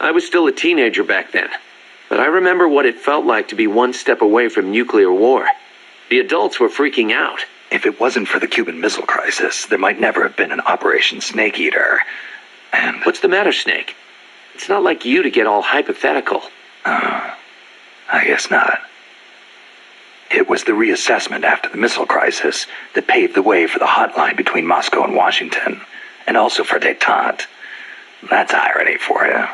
I was still a teenager back then, but I remember what it felt like to be one step away from nuclear war. The adults were freaking out. If it wasn't for the Cuban Missile Crisis, there might never have been an Operation Snake Eater. And... What's the matter, Snake? It's not like you to get all hypothetical. I guess not. It was the reassessment after the missile crisis that paved the way for the hotline between Moscow and Washington, and also for détente. That's irony for you.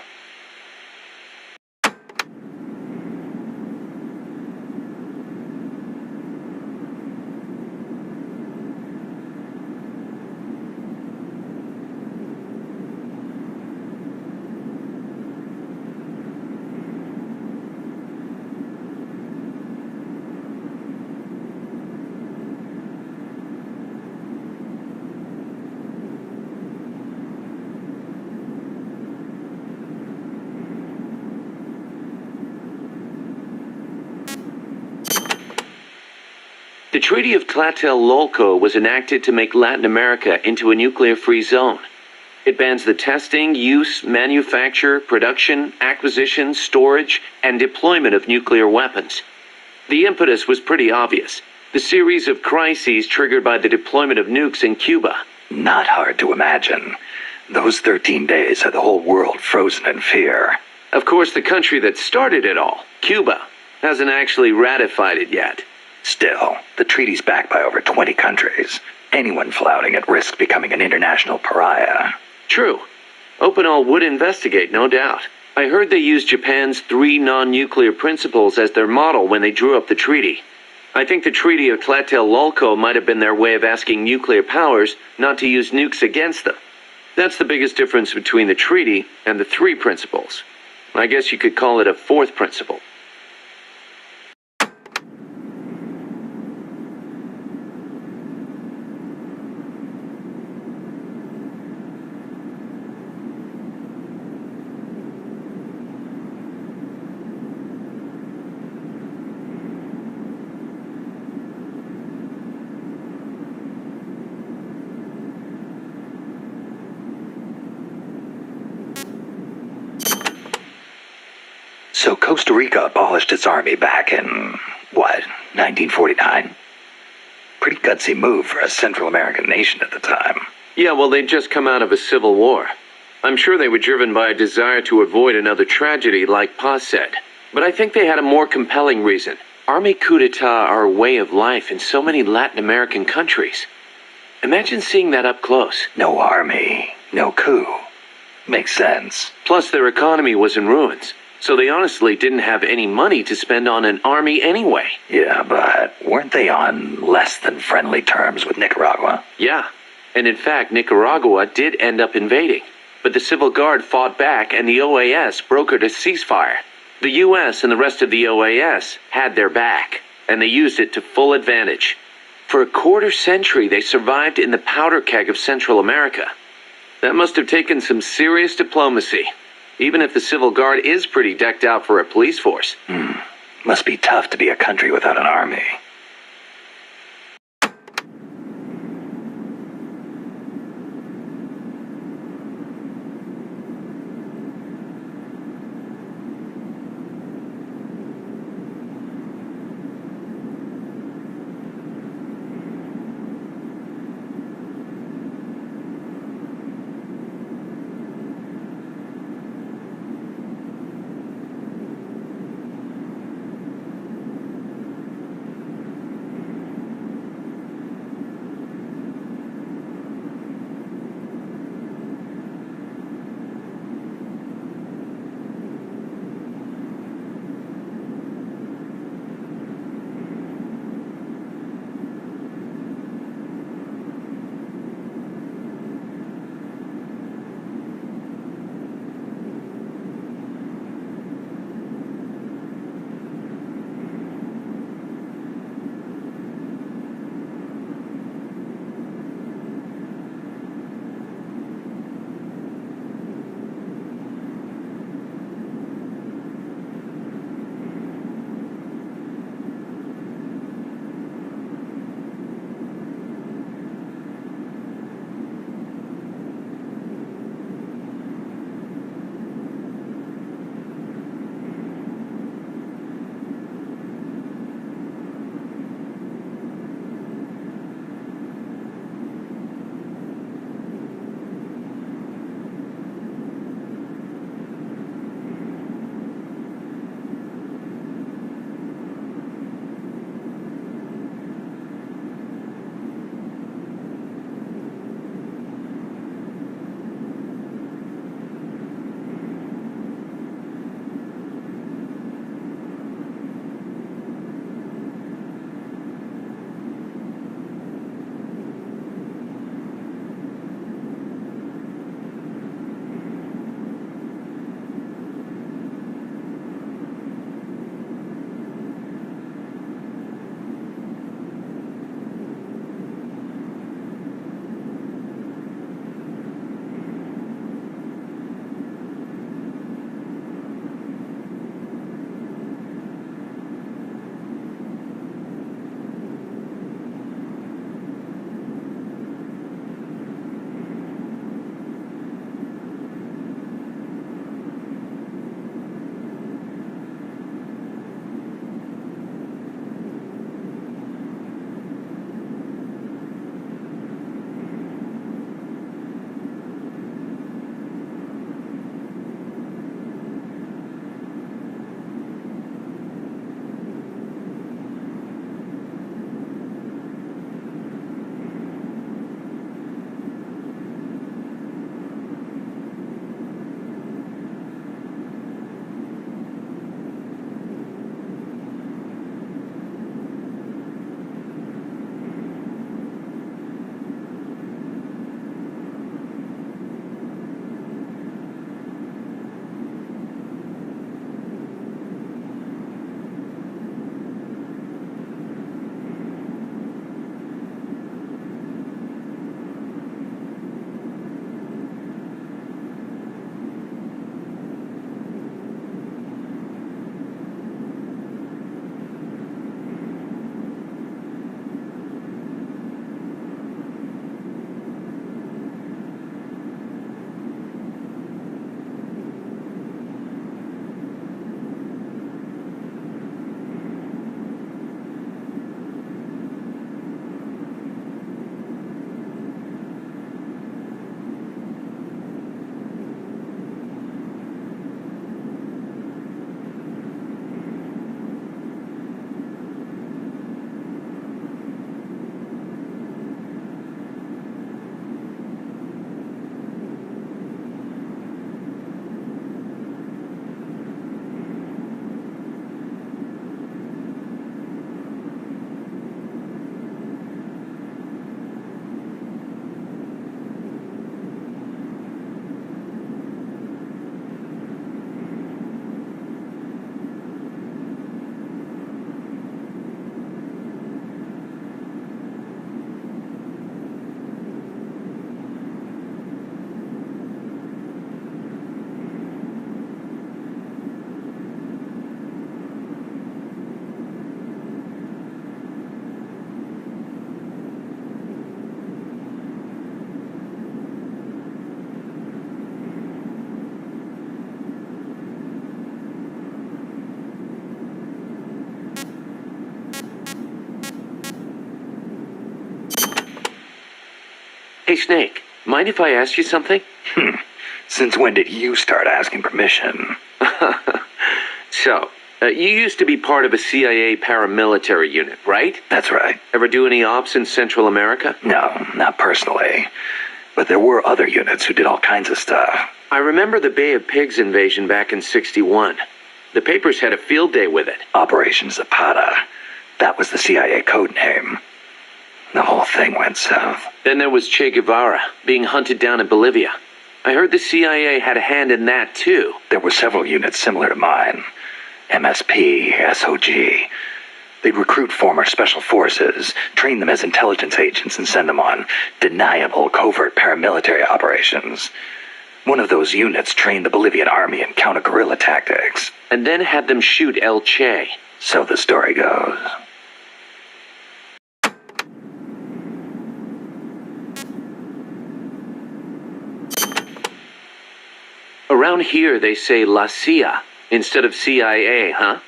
The Treaty of Tlatelolco was enacted to make Latin America into a nuclear-free zone. It bans the testing, use, manufacture, production, acquisition, storage, and deployment of nuclear weapons. The impetus was pretty obvious. The series of crises triggered by the deployment of nukes in Cuba. Not hard to imagine. Those 13 days had the whole world frozen in fear. Of course, the country that started it all, Cuba, hasn't actually ratified it yet. Still, the treaty's backed by over 20 countries. Anyone flouting it risks becoming an international pariah. True. Opinol would investigate, no doubt. I heard they used Japan's 3 non-nuclear principles as their model when they drew up the treaty. I think the Treaty of Tlatelolco might have been their way of asking nuclear powers not to use nukes against them. That's the biggest difference between the treaty and the 3 principles. I guess you could call it a 4th principle. So Costa Rica abolished its army back in, 1949? Pretty gutsy move for a Central American nation at the time. Yeah, well, they'd just come out of a civil war. I'm sure they were driven by a desire to avoid another tragedy like Paz said. But I think they had a more compelling reason. Army coup d'etat are a way of life in so many Latin American countries. Imagine seeing that up close. No army, no coup. Makes sense. Plus, their economy was in ruins. So they honestly didn't have any money to spend on an army anyway. Yeah, but weren't they on less than friendly terms with Nicaragua? Yeah, and in fact, Nicaragua did end up invading. But the Civil Guard fought back and the OAS brokered a ceasefire. The US and the rest of the OAS had their back, and they used it to full advantage. For a quarter century, they survived in the powder keg of Central America. That must have taken some serious diplomacy. Even if the Civil Guard is pretty decked out for a police force. Must be tough to be a country without an army. Hey, Snake, mind if I ask you something? Since when did you start asking permission? So, you used to be part of a CIA paramilitary unit, right? That's right. Ever do any ops in Central America? No, not personally. But there were other units who did all kinds of stuff. I remember the Bay of Pigs invasion back in '61. The papers had a field day with it. Operation Zapata. That was the CIA code name. The whole thing went south. Then there was Che Guevara, being hunted down in Bolivia. I heard the CIA had a hand in that, too. There were several units similar to mine. MSP, SOG. They'd recruit former special forces, train them as intelligence agents, and send them on deniable covert paramilitary operations. One of those units trained the Bolivian army in counter-guerrilla tactics. And then had them shoot El Che. So the story goes. Around here, they say La CIA instead of CIA, huh?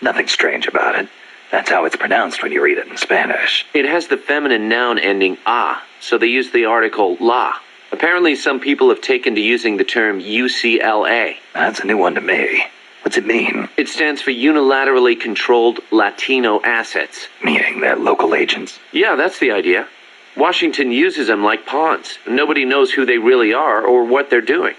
Nothing strange about it. That's how it's pronounced when you read it in Spanish. It has the feminine noun ending a, so they use the article la. Apparently, some people have taken to using the term UCLA. That's a new one to me. What's it mean? It stands for Unilaterally Controlled Latino Assets. Meaning they're local agents? Yeah, that's the idea. Washington uses them like pawns. Nobody knows who they really are or what they're doing.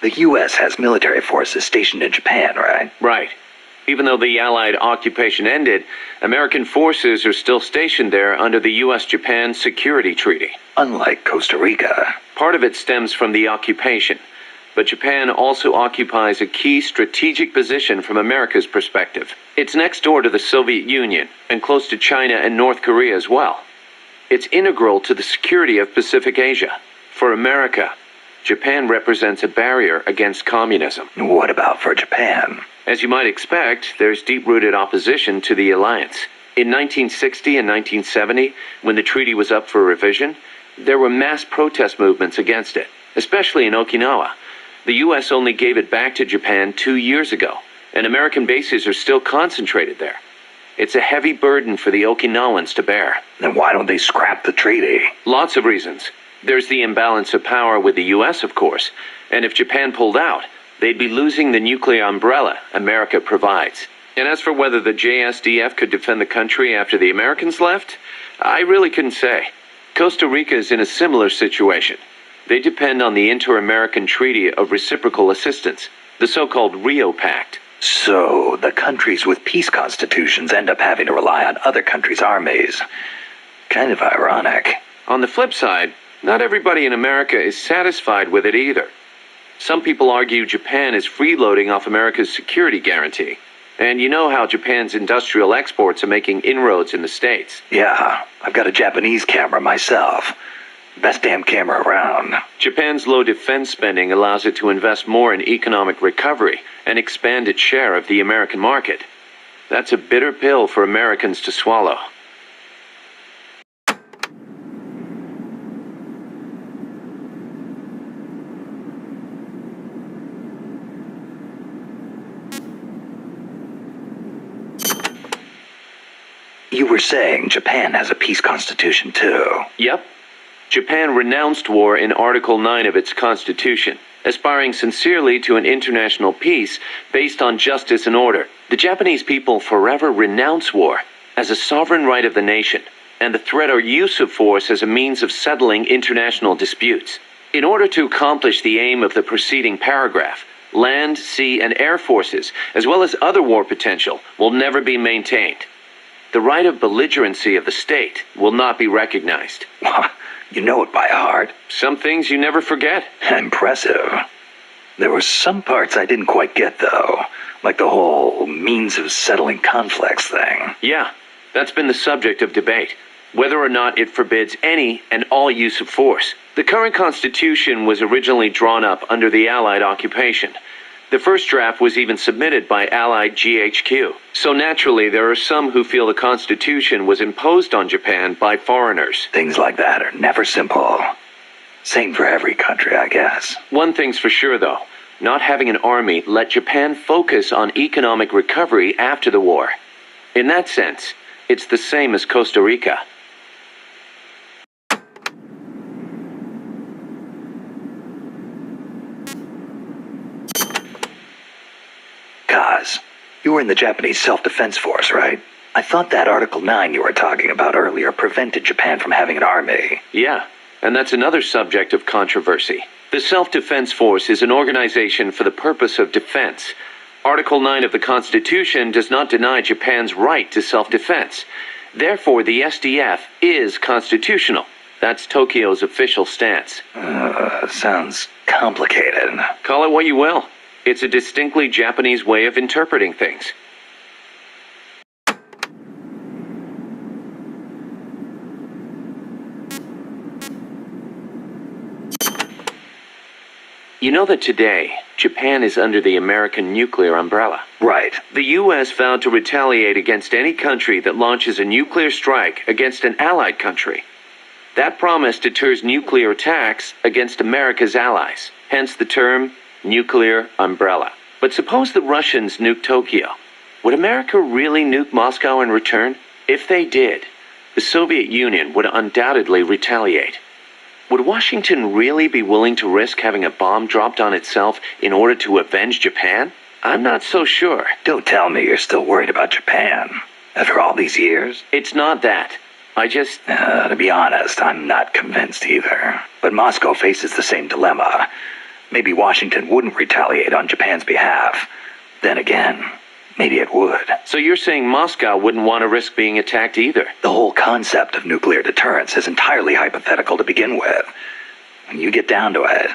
The U.S. has military forces stationed in Japan, right? Right. Even though the Allied occupation ended, American forces are still stationed there under the U.S.-Japan Security Treaty. Unlike Costa Rica. Part of it stems from the occupation, but Japan also occupies a key strategic position from America's perspective. It's next door to the Soviet Union and close to China and North Korea as well. It's integral to the security of Pacific Asia. For America, Japan represents a barrier against communism. What about for Japan? As you might expect, there's deep-rooted opposition to the alliance. In 1960 and 1970, when the treaty was up for revision, there were mass protest movements against it, especially in Okinawa. The U.S. only gave it back to Japan 2 years ago, and American bases are still concentrated there. It's a heavy burden for the Okinawans to bear. Then why don't they scrap the treaty? Lots of reasons. There's the imbalance of power with the U.S., of course, and if Japan pulled out, they'd be losing the nuclear umbrella America provides. And as for whether the JSDF could defend the country after the Americans left, I really couldn't say. Costa Rica is in a similar situation. They depend on the Inter-American Treaty of Reciprocal Assistance, the so-called Rio Pact. So, the countries with peace constitutions end up having to rely on other countries' armies. Kind of ironic. On the flip side, not everybody in America is satisfied with it either. Some people argue Japan is freeloading off America's security guarantee. And you know how Japan's industrial exports are making inroads in the States. Yeah, I've got a Japanese camera myself. Best damn camera around. Japan's low defense spending allows it to invest more in economic recovery and expand its share of the American market. That's a bitter pill for Americans to swallow. You were saying Japan has a peace constitution too. Yep. Japan renounced war in Article 9 of its constitution, aspiring sincerely to an international peace based on justice and order. The Japanese people forever renounce war as a sovereign right of the nation, and the threat or use of force as a means of settling international disputes. In order to accomplish the aim of the preceding paragraph, land, sea, and air forces, as well as other war potential, will never be maintained. The right of belligerency of the state will not be recognized. You know it by heart. Some things you never forget. Impressive. There were some parts I didn't quite get, though. Like the whole means of settling conflicts thing. Yeah, that's been the subject of debate. Whether or not it forbids any and all use of force. The current Constitution was originally drawn up under the Allied occupation. The first draft was even submitted by Allied GHQ. So naturally, there are some who feel the Constitution was imposed on Japan by foreigners. Things like that are never simple. Same for every country, I guess. One thing's for sure, though. Not having an army let Japan focus on economic recovery after the war. In that sense, it's the same as Costa Rica. Kaz, you were in the Japanese Self-Defense Force, right? I thought that Article 9 you were talking about earlier prevented Japan from having an army. Yeah, and that's another subject of controversy. The Self-Defense Force is an organization for the purpose of defense. Article 9 of the Constitution does not deny Japan's right to self-defense. Therefore, the SDF is constitutional. That's Tokyo's official stance. Sounds complicated. Call it what you will. It's a distinctly Japanese way of interpreting things. You know that today, Japan is under the American nuclear umbrella. Right. The U.S. vowed to retaliate against any country that launches a nuclear strike against an allied country. That promise deters nuclear attacks against America's allies, hence the term nuclear umbrella. But suppose the Russians nuke Tokyo. Would America really nuke Moscow in return? If they did, the Soviet Union would undoubtedly retaliate. Would Washington really be willing to risk having a bomb dropped on itself in order to avenge Japan? I'm not so sure. Don't tell me you're still worried about Japan. After all these years? It's not that. To be honest, I'm not convinced either. But Moscow faces the same dilemma. Maybe Washington wouldn't retaliate on Japan's behalf. Then again, maybe it would. So you're saying Moscow wouldn't want to risk being attacked either? The whole concept of nuclear deterrence is entirely hypothetical to begin with. When you get down to it,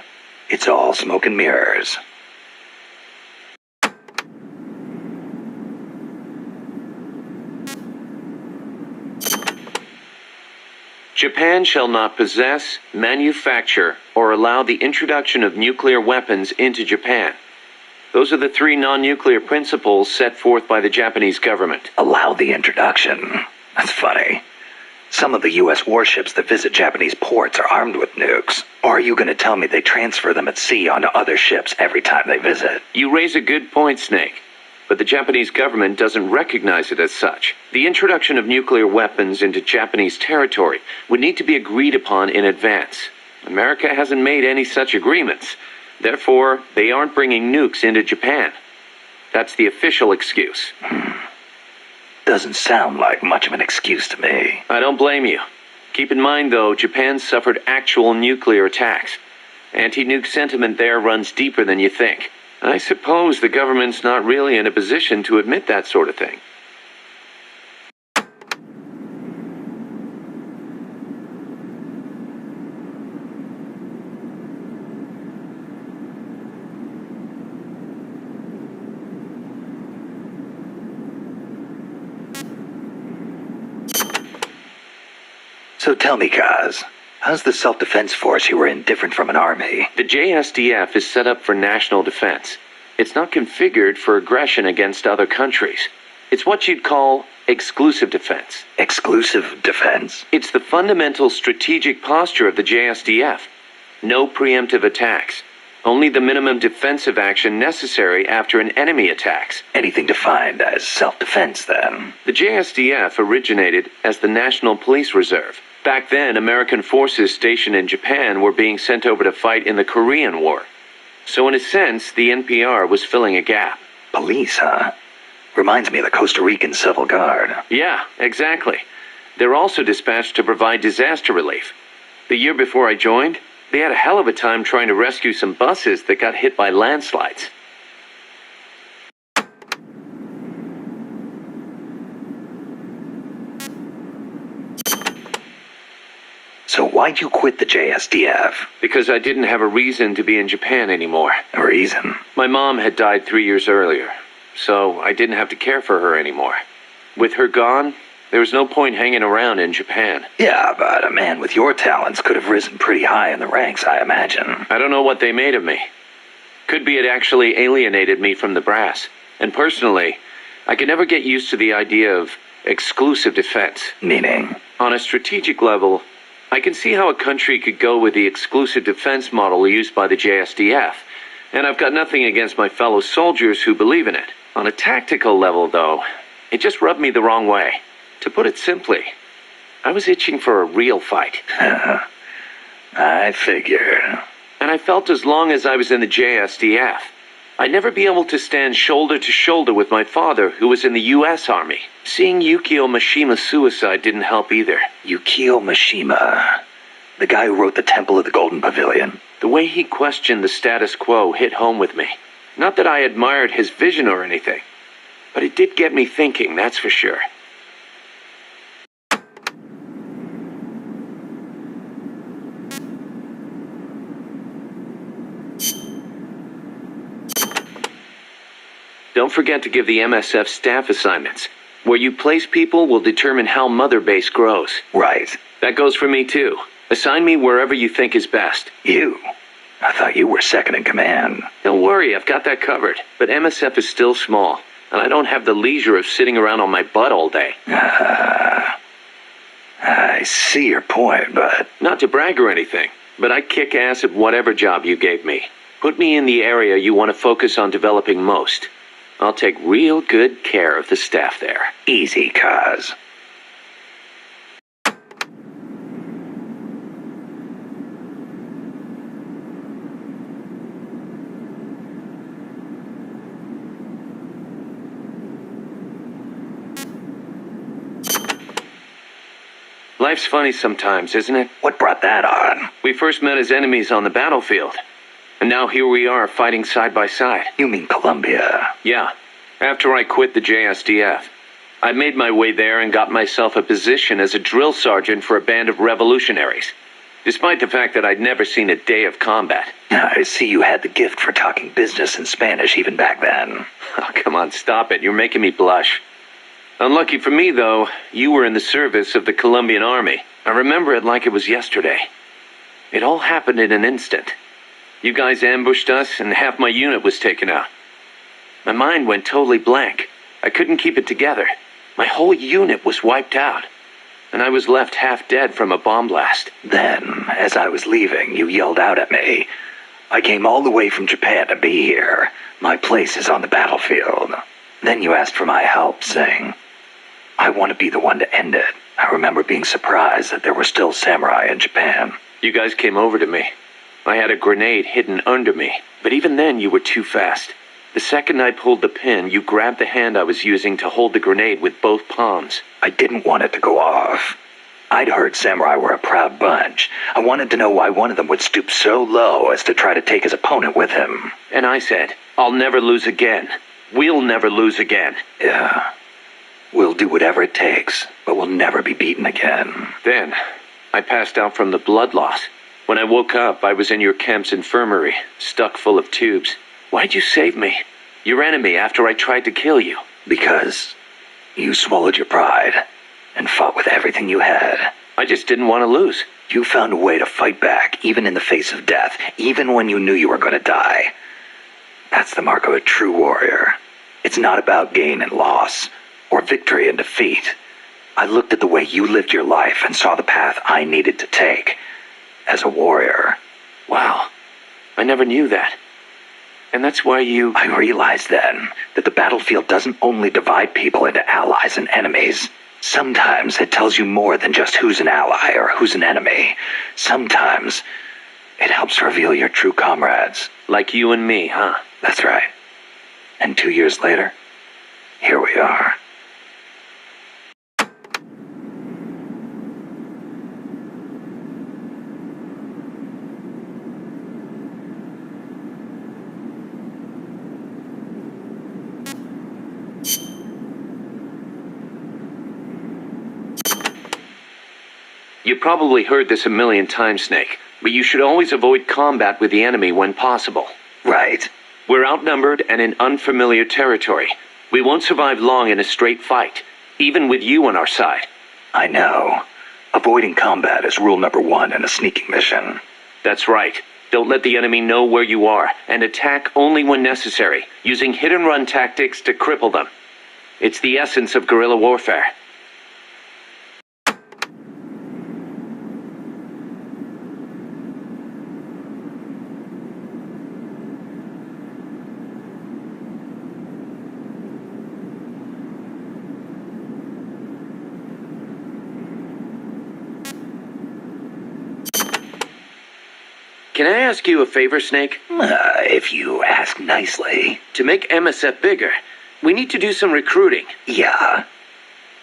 it's all smoke and mirrors. Japan shall not possess, manufacture, or allow the introduction of nuclear weapons into Japan. Those are the 3 non-nuclear principles set forth by the Japanese government. Allow the introduction? That's funny. Some of the U.S. warships that visit Japanese ports are armed with nukes. Or are you going to tell me they transfer them at sea onto other ships every time they visit? You raise a good point, Snake. But the Japanese government doesn't recognize it as such. The introduction of nuclear weapons into Japanese territory would need to be agreed upon in advance. America hasn't made any such agreements. Therefore, they aren't bringing nukes into Japan. That's the official excuse. Doesn't sound like much of an excuse to me. I don't blame you. Keep in mind, though, Japan suffered actual nuclear attacks. Anti-nuke sentiment there runs deeper than you think. I suppose the government's not really in a position to admit that sort of thing. So tell me, Kaz, how's the self-defense force you were in different from an army? The JSDF is set up for national defense. It's not configured for aggression against other countries. It's what you'd call exclusive defense. Exclusive defense? It's the fundamental strategic posture of the JSDF. No preemptive attacks. Only the minimum defensive action necessary after an enemy attacks. Anything defined as self-defense, then? The JSDF originated as the National Police Reserve. Back then, American forces stationed in Japan were being sent over to fight in the Korean War. So in a sense, the NPR was filling a gap. Police, huh? Reminds me of the Costa Rican Civil Guard. Yeah, exactly. They're also dispatched to provide disaster relief. The year before I joined, they had a hell of a time trying to rescue some buses that got hit by landslides. So why'd you quit the JSDF? Because I didn't have a reason to be in Japan anymore. A reason? My mom had died 3 years earlier, so I didn't have to care for her anymore. With her gone, there was no point hanging around in Japan. Yeah, but a man with your talents could have risen pretty high in the ranks, I imagine. I don't know what they made of me. Could be it actually alienated me from the brass. And personally, I could never get used to the idea of exclusive defense. Meaning? On a strategic level, I can see how a country could go with the exclusive defense model used by the JSDF, and I've got nothing against my fellow soldiers who believe in it. On a tactical level, though, it just rubbed me the wrong way. To put it simply, I was itching for a real fight. I figured. And I felt as long as I was in the JSDF, I'd never be able to stand shoulder to shoulder with my father, who was in the U.S. Army. Seeing Yukio Mishima's suicide didn't help either. Yukio Mishima. The guy who wrote The Temple of the Golden Pavilion. The way he questioned the status quo hit home with me. Not that I admired his vision or anything, but it did get me thinking, that's for sure. Don't forget to give the MSF staff assignments. Where you place people will determine how Mother Base grows. Right. That goes for me too. Assign me wherever you think is best. You? I thought you were second in command. Don't worry, I've got that covered. But MSF is still small, and I don't have the leisure of sitting around on my butt all day. I see your point, but... Not to brag or anything, but I kick ass at whatever job you gave me. Put me in the area you want to focus on developing most. I'll take real good care of the staff there. Easy, cuz. Life's funny sometimes, isn't it? What brought that on? We first met as enemies on the battlefield. And now here we are fighting side by side. You mean Colombia? Yeah. After I quit the JSDF, I made my way there and got myself a position as a drill sergeant for a band of revolutionaries. Despite the fact that I'd never seen a day of combat. I see you had the gift for talking business in Spanish even back then. Oh, come on, stop it. You're making me blush. Unlucky for me, though, you were in the service of the Colombian Army. I remember it like it was yesterday. It all happened in an instant. You guys ambushed us, and half my unit was taken out. My mind went totally blank. I couldn't keep it together. My whole unit was wiped out, and I was left half dead from a bomb blast. Then, as I was leaving, you yelled out at me. I came all the way from Japan to be here. My place is on the battlefield. Then you asked for my help, saying, I want to be the one to end it. I remember being surprised that there were still samurai in Japan. You guys came over to me. I had a grenade hidden under me, but even then you were too fast. The second I pulled the pin, you grabbed the hand I was using to hold the grenade with both palms. I didn't want it to go off. I'd heard samurai were a proud bunch. I wanted to know why one of them would stoop so low as to try to take his opponent with him. And I said, I'll never lose again. We'll never lose again. Yeah. We'll do whatever it takes, but we'll never be beaten again. Then, I passed out from the blood loss. When I woke up, I was in your camp's infirmary, stuck full of tubes. Why'd you save me? Your enemy after I tried to kill you. Because you swallowed your pride and fought with everything you had. I just didn't want to lose. You found a way to fight back, even in the face of death, even when you knew you were going to die. That's the mark of a true warrior. It's not about gain and loss, or victory and defeat. I looked at the way you lived your life and saw the path I needed to take. As a warrior. Wow. I never knew that. And that's why you... I realized then that the battlefield doesn't only divide people into allies and enemies. Sometimes it tells you more than just who's an ally or who's an enemy. Sometimes it helps reveal your true comrades. Like you and me, huh? That's right. And 2 years later, here we are. You probably heard this a million times, Snake, but you should always avoid combat with the enemy when possible. Right. We're outnumbered and in unfamiliar territory. We won't survive long in a straight fight, even with you on our side. I know. Avoiding combat is rule number 1 in a sneaking mission. That's right. Don't let the enemy know where you are, and attack only when necessary, using hit-and-run tactics to cripple them. It's the essence of guerrilla warfare. Can I ask you a favor, Snake? If you ask nicely. To make MSF bigger, we need to do some recruiting. Yeah.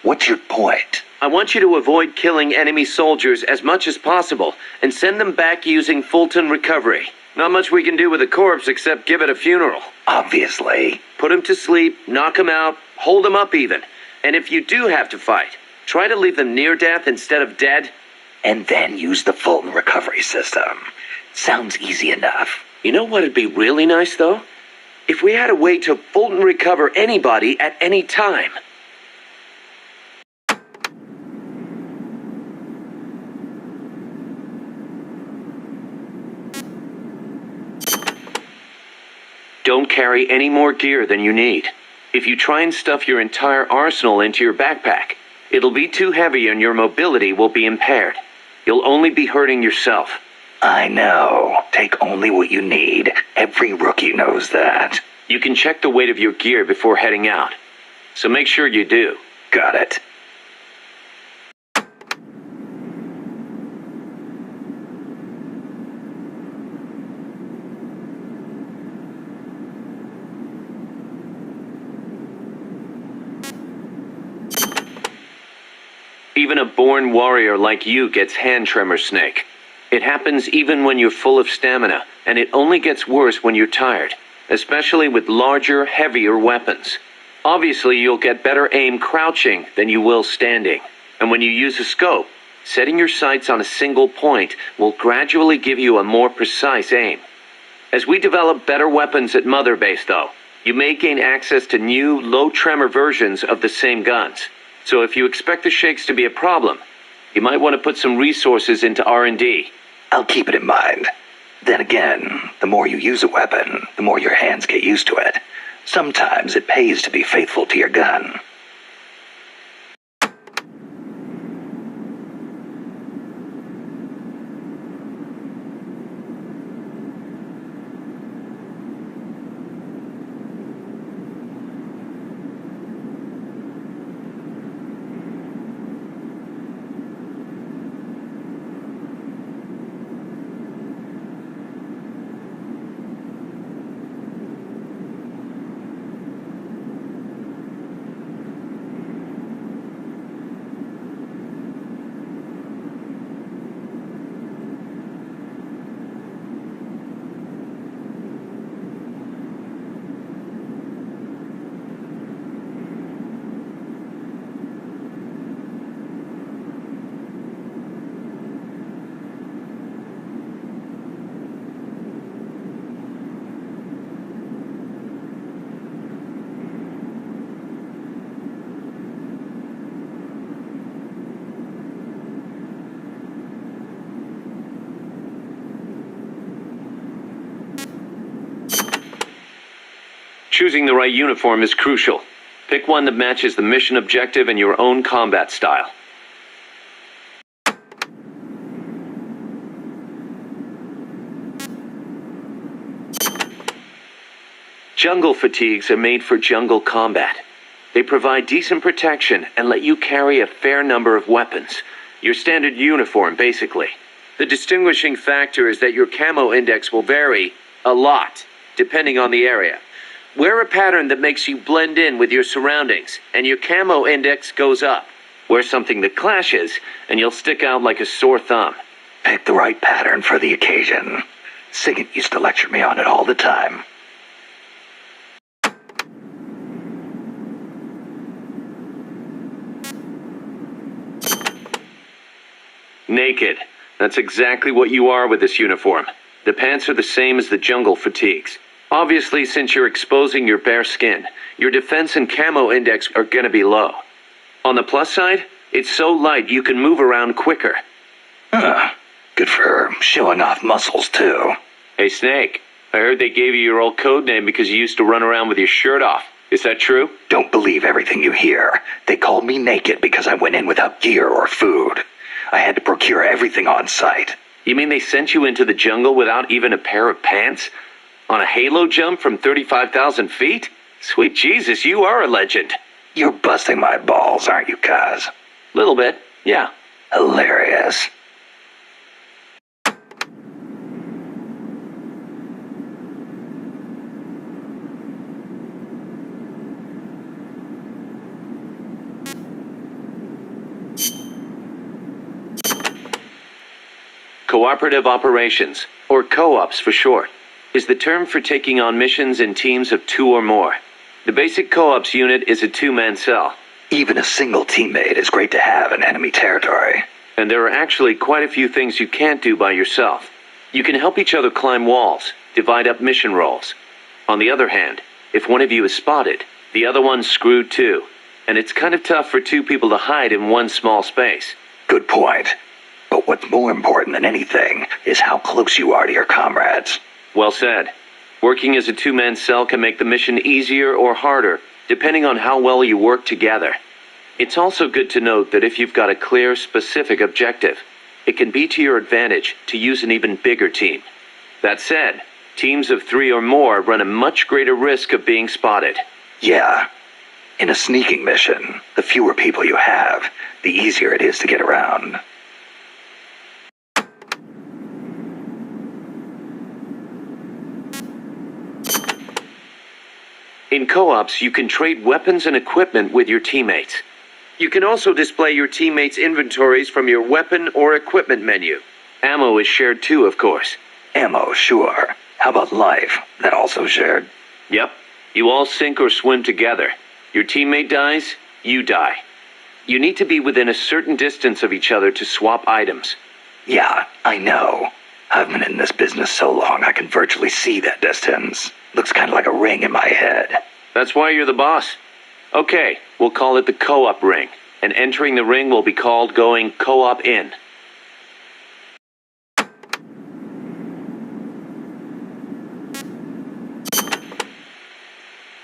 What's your point? I want you to avoid killing enemy soldiers as much as possible and send them back using Fulton recovery. Not much we can do with a corpse except give it a funeral. Obviously. Put him to sleep, knock him out, hold him up even. And if you do have to fight, try to leave them near death instead of dead. And then use the Fulton recovery system. Sounds easy enough. You know what'd be really nice, though? If we had a way to Fulton recover anybody at any time. Don't carry any more gear than you need. If you try and stuff your entire arsenal into your backpack, it'll be too heavy and your mobility will be impaired. You'll only be hurting yourself. I know. Take only what you need. Every rookie knows that. You can check the weight of your gear before heading out. So make sure you do. Got it. Even a born warrior like you gets hand tremors, Snake. It happens even when you're full of stamina, and it only gets worse when you're tired, especially with larger, heavier weapons. Obviously, you'll get better aim crouching than you will standing. And when you use a scope, setting your sights on a single point will gradually give you a more precise aim. As we develop better weapons at Mother Base, though, you may gain access to new, low-tremor versions of the same guns. So if you expect the shakes to be a problem, you might want to put some resources into R&D. I'll keep it in mind. Then again, the more you use a weapon, the more your hands get used to it. Sometimes it pays to be faithful to your gun. Choosing the right uniform is crucial. Pick one that matches the mission objective and your own combat style. Jungle fatigues are made for jungle combat. They provide decent protection and let you carry a fair number of weapons. Your standard uniform, basically. The distinguishing factor is that your camo index will vary a lot, depending on the area. Wear a pattern that makes you blend in with your surroundings, and your camo index goes up. Wear something that clashes, and you'll stick out like a sore thumb. Pick the right pattern for the occasion. Sigint used to lecture me on it all the time. Naked. That's exactly what you are with this uniform. The pants are the same as the jungle fatigues. Obviously, since you're exposing your bare skin, your defense and camo index are gonna be low. On the plus side, it's so light you can move around quicker. Good for showing off muscles, too. Hey, Snake, I heard they gave you your old code name because you used to run around with your shirt off. Is that true? Don't believe everything you hear. They called me naked because I went in without gear or food. I had to procure everything on site. You mean they sent you into the jungle without even a pair of pants? On a halo jump from 35,000 feet? Sweet Jesus, you are a legend. You're busting my balls, aren't you, Kaz? Little bit, yeah. Hilarious. Cooperative operations, or co-ops for short, is the term for taking on missions in teams of 2 or more. The basic co-ops unit is a 2-man cell. Even a single teammate is great to have in enemy territory. And there are actually quite a few things you can't do by yourself. You can help each other climb walls, divide up mission roles. On the other hand, if one of you is spotted, the other one's screwed too. And it's kind of tough for 2 people to hide in one small space. Good point. But what's more important than anything is how close you are to your comrades. Well said. Working as a 2-man cell can make the mission easier or harder, depending on how well you work together. It's also good to note that if you've got a clear, specific objective, it can be to your advantage to use an even bigger team. That said, teams of 3 or more run a much greater risk of being spotted. Yeah. In a sneaking mission, the fewer people you have, the easier it is to get around. In co-ops, you can trade weapons and equipment with your teammates. You can also display your teammates' inventories from your weapon or equipment menu. Ammo is shared too, of course. Ammo, sure. How about life? That also shared? Yep. You all sink or swim together. Your teammate dies, you die. You need to be within a certain distance of each other to swap items. Yeah, I know. I've been in this business so long I can virtually see that distance. Looks kind of like a ring in my head. That's why you're the boss. Okay, we'll call it the co-op ring. And entering the ring will be called going co-op in.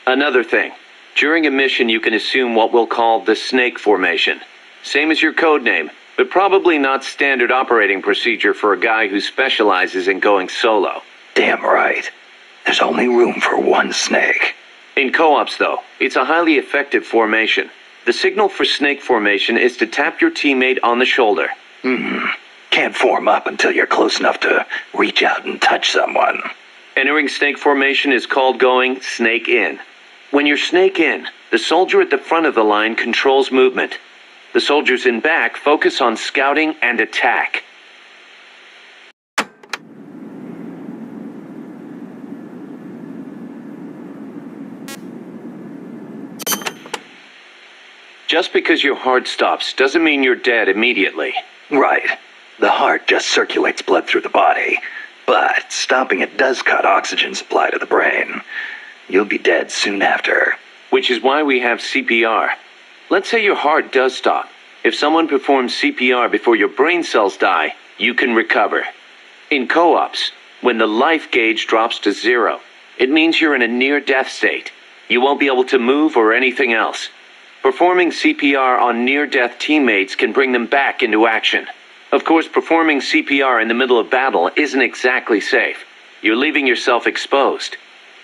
Another thing. During a mission you can assume what we'll call the snake formation. Same as your code name, but probably not standard operating procedure for a guy who specializes in going solo. Damn right. There's only room for one snake. In co-ops, though, it's a highly effective formation. The signal for snake formation is to tap your teammate on the shoulder. Can't form up until you're close enough to reach out and touch someone. Entering snake formation is called going snake in. When you're snake in, the soldier at the front of the line controls movement. The soldiers in back focus on scouting and attack. Just because your heart stops doesn't mean you're dead immediately. Right. The heart just circulates blood through the body. But stopping it does cut oxygen supply to the brain. You'll be dead soon after. Which is why we have CPR. Let's say your heart does stop. If someone performs CPR before your brain cells die, you can recover. In co-ops, when the life gauge drops to 0, it means you're in a near-death state. You won't be able to move or anything else. Performing CPR on near-death teammates can bring them back into action. Of course, performing CPR in the middle of battle isn't exactly safe. You're leaving yourself exposed.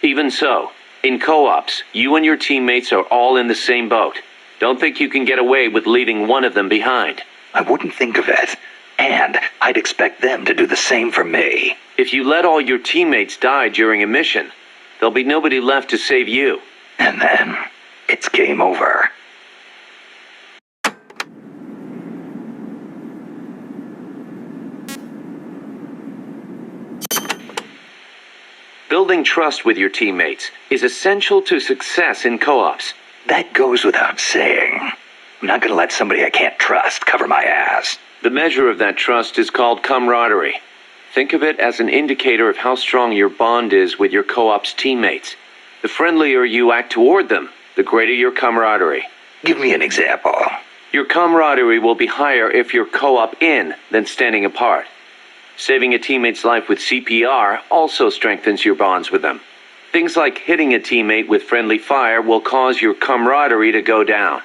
Even so, in co-ops, you and your teammates are all in the same boat. Don't think you can get away with leaving one of them behind. I wouldn't think of it. And I'd expect them to do the same for me. If you let all your teammates die during a mission, there'll be nobody left to save you. And then, it's game over. Building trust with your teammates is essential to success in co-ops. That goes without saying. I'm not gonna let somebody I can't trust cover my ass. The measure of that trust is called camaraderie. Think of it as an indicator of how strong your bond is with your co-op's teammates. The friendlier you act toward them, the greater your camaraderie. Give me an example. Your camaraderie will be higher if you're co-op in than standing apart. Saving a teammate's life with CPR also strengthens your bonds with them. Things like hitting a teammate with friendly fire will cause your camaraderie to go down.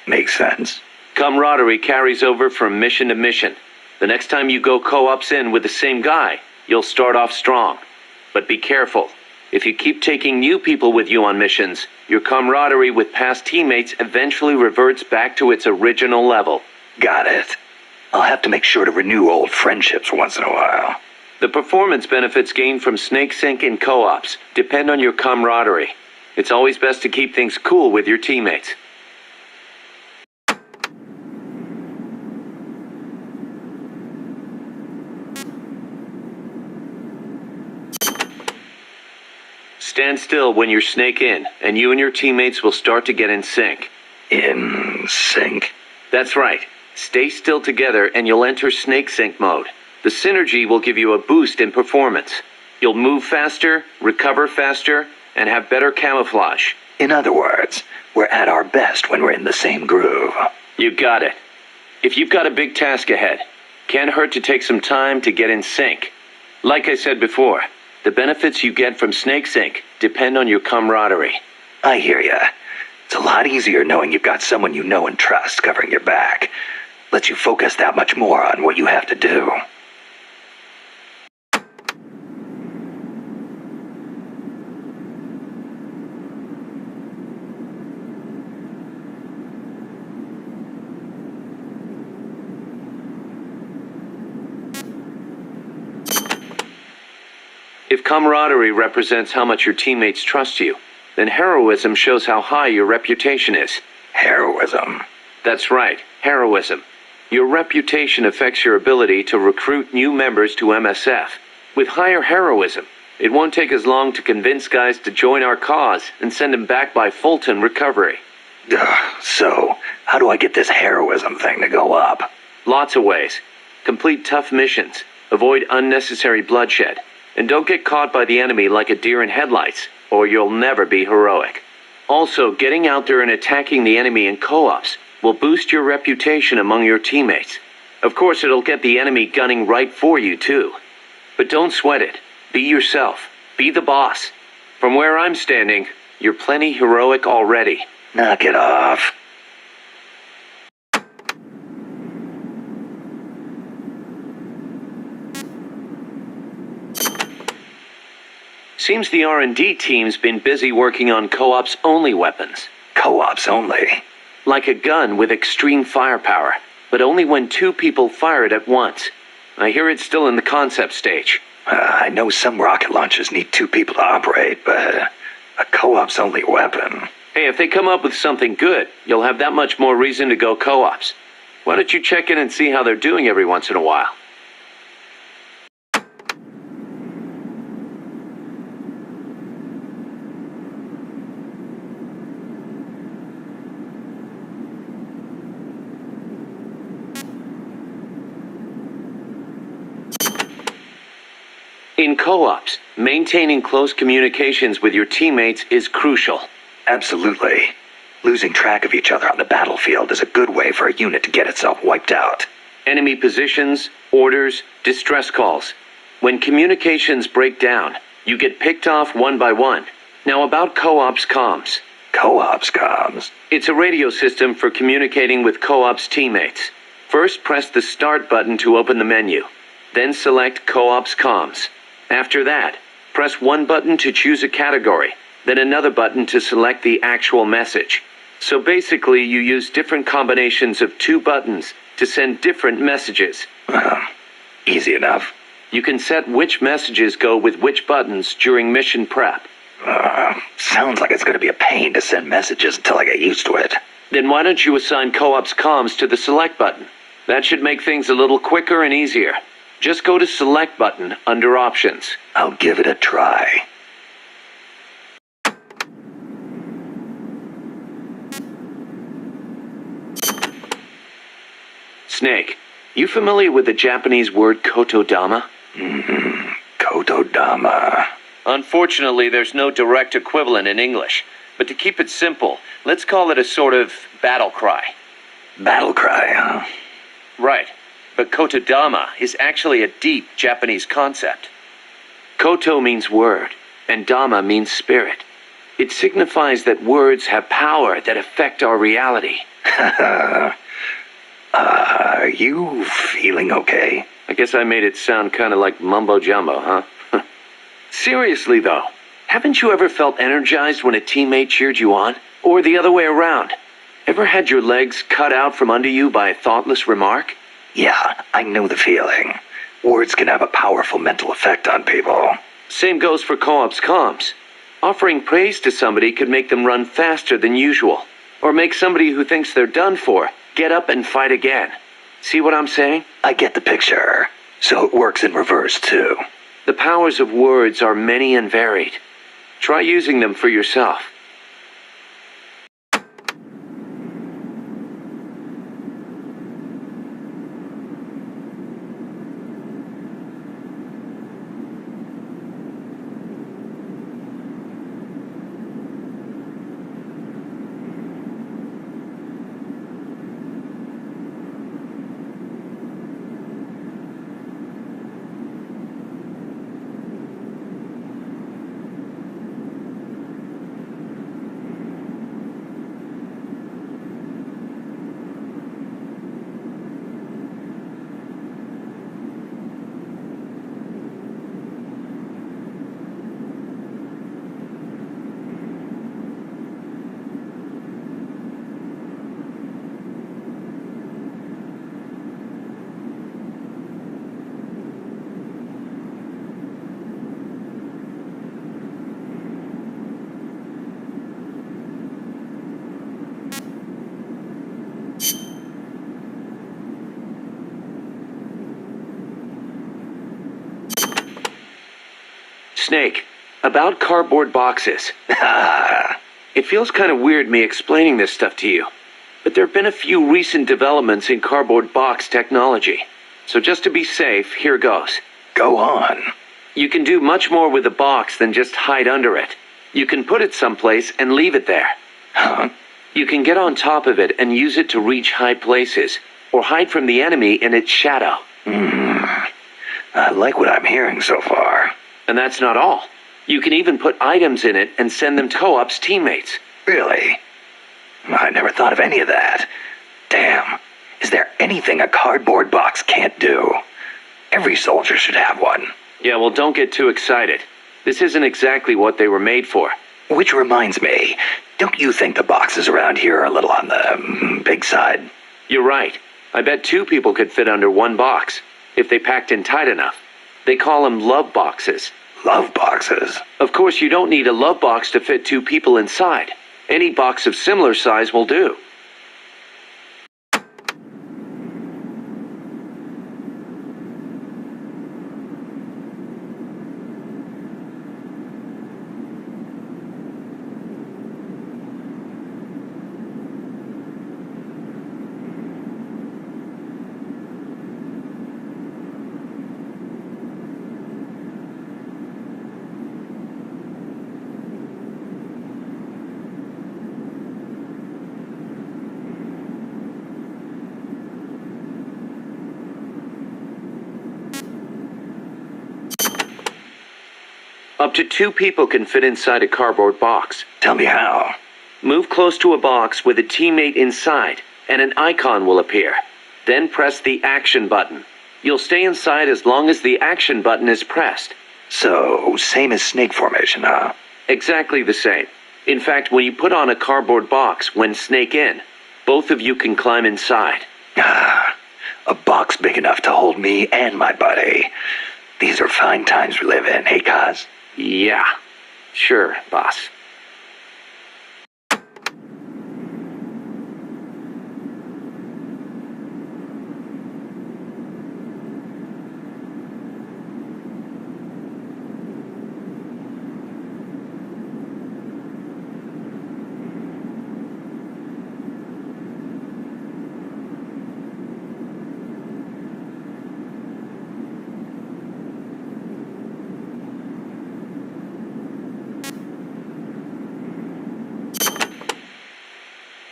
Makes sense. Camaraderie carries over from mission to mission. The next time you go co-ops in with the same guy, you'll start off strong. But be careful. If you keep taking new people with you on missions, your camaraderie with past teammates eventually reverts back to its original level. Got it. I'll have to make sure to renew old friendships once in a while. The performance benefits gained from snake sync and co-ops depend on your camaraderie. It's always best to keep things cool with your teammates. Stand still when you're snake in, and you and your teammates will start to get in sync. In sync? That's right. Stay still together and you'll enter snake sync mode. The synergy will give you a boost in performance. You'll move faster, recover faster, and have better camouflage. In other words, we're at our best when we're in the same groove. You got it. If you've got a big task ahead, can't hurt to take some time to get in sync. Like I said before, the benefits you get from snake sync depend on your camaraderie. I hear ya. It's a lot easier knowing you've got someone you know and trust covering your back. Lets you focus that much more on what you have to do. If camaraderie represents how much your teammates trust you, then heroism shows how high your reputation is. Heroism? That's right, heroism. Your reputation affects your ability to recruit new members to MSF. With higher heroism, it won't take as long to convince guys to join our cause and send them back by Fulton recovery. So, how do I get this heroism thing to go up? Lots of ways. Complete tough missions, avoid unnecessary bloodshed, and don't get caught by the enemy like a deer in headlights, or you'll never be heroic. Also, getting out there and attacking the enemy in co-ops will boost your reputation among your teammates. Of course, it'll get the enemy gunning right for you, too. But don't sweat it. Be yourself. Be the boss. From where I'm standing, you're plenty heroic already. Knock it off. Seems the R&D team's been busy working on co-ops only weapons. Co-ops only? Like a gun with extreme firepower, but only when two people fire it at once. I hear it's still in the concept stage. I know some rocket launchers need two people to operate, but a co-ops only weapon. Hey, if they come up with something good, you'll have that much more reason to go co-ops. Why don't you check in and see how they're doing every once in a while? In co-ops, maintaining close communications with your teammates is crucial. Absolutely. Losing track of each other on the battlefield is a good way for a unit to get itself wiped out. Enemy positions, orders, distress calls. When communications break down, you get picked off one by one. Now about co-ops comms. Co-ops comms? It's a radio system for communicating with co-ops teammates. First, press the start button to open the menu. Then select co-ops comms. After that, press one button to choose a category, then another button to select the actual message. So basically, you use different combinations of two buttons to send different messages. Easy enough. You can set which messages go with which buttons during mission prep. Sounds like it's going to be a pain to send messages until I get used to it. Then why don't you assign co-ops comms to the select button? That should make things a little quicker and easier. Just go to select button under options. I'll give it a try. Snake, you familiar with the Japanese word kotodama? Kotodama. Unfortunately, there's no direct equivalent in English. But to keep it simple, let's call it a sort of battle cry. Battle cry, huh? Right. but kotodama is actually a deep Japanese concept. Koto means word, and dama means spirit. It signifies that words have power that affect our reality. Are you feeling okay? I guess I made it sound kind of like mumbo-jumbo, huh? Seriously, though, haven't you ever felt energized when a teammate cheered you on? Or the other way around? Ever had your legs cut out from under you by a thoughtless remark? Yeah, I know the feeling. Words can have a powerful mental effect on people. Same goes for co-op's comms. Offering praise to somebody could make them run faster than usual. Or make somebody who thinks they're done for get up and fight again. See what I'm saying? I get the picture. So it works in reverse, too. The powers of words are many and varied. Try using them for yourself. Snake, about cardboard boxes. It feels kind of weird me explaining this stuff to you, but there have been a few recent developments in cardboard box technology. So just to be safe, here goes. Go on. You can do much more with a box than just hide under it. You can put it someplace and leave it there. Huh? You can get on top of it and use it to reach high places, or hide from the enemy in its shadow. I like what I'm hearing so far. And that's not all. You can even put items in it and send them to co-op's teammates. Really? I never thought of any of that. Damn. Is there anything a cardboard box can't do? Every soldier should have one. Yeah, well, don't get too excited. This isn't exactly what they were made for. Which reminds me, don't you think the boxes around here are a little on the big side? You're right. I bet 2 people could fit under one box, if they packed in tight enough. They call them love boxes. Love boxes? Of course, you don't need a love box to fit 2 people inside. Any box of similar size will do. Up to 2 people can fit inside a cardboard box. Tell me how. Move close to a box with a teammate inside, and an icon will appear. Then press the action button. You'll stay inside as long as the action button is pressed. So, same as snake formation, huh? Exactly the same. In fact, when you put on a cardboard box when snake in, both of you can climb inside. A box big enough to hold me and my buddy. These are fine times we live in, hey, Kaz? Yeah. Sure, boss.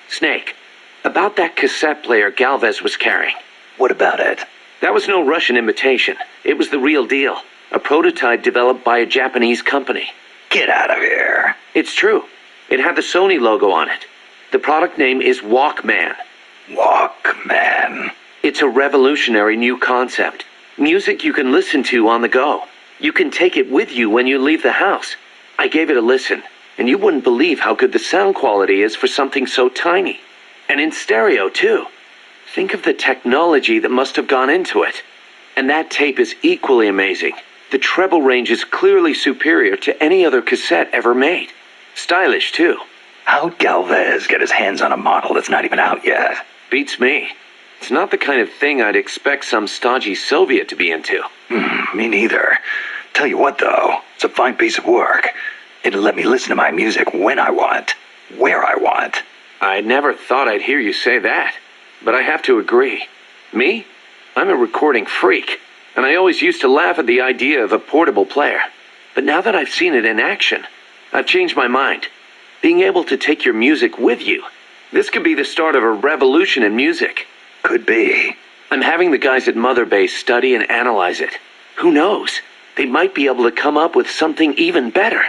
Snake, about that cassette player Galvez was carrying. What about it? That was no Russian imitation. It was the real deal. A prototype developed by a Japanese company. Get out of here. It's true. It had the Sony logo on it. The product name is Walkman. Walkman. It's a revolutionary new concept. Music you can listen to on the go. You can take it with you when you leave the house. I gave it a listen, and you wouldn't believe how good the sound quality is for something so tiny. And in stereo, too. Think of the technology that must have gone into it. And that tape is equally amazing. The treble range is clearly superior to any other cassette ever made. Stylish, too. How'd Galvez get his hands on a model that's not even out yet? Beats me. It's not the kind of thing I'd expect some stodgy Soviet to be into. Me neither. Tell you what, though, it's a fine piece of work. It'll let me listen to my music when I want, where I want. I never thought I'd hear you say that, but I have to agree. Me? I'm a recording freak, and I always used to laugh at the idea of a portable player. But now that I've seen it in action, I've changed my mind. Being able to take your music with you, this could be the start of a revolution in music. Could be. I'm having the guys at Mother Base study and analyze it. Who knows? They might be able to come up with something even better.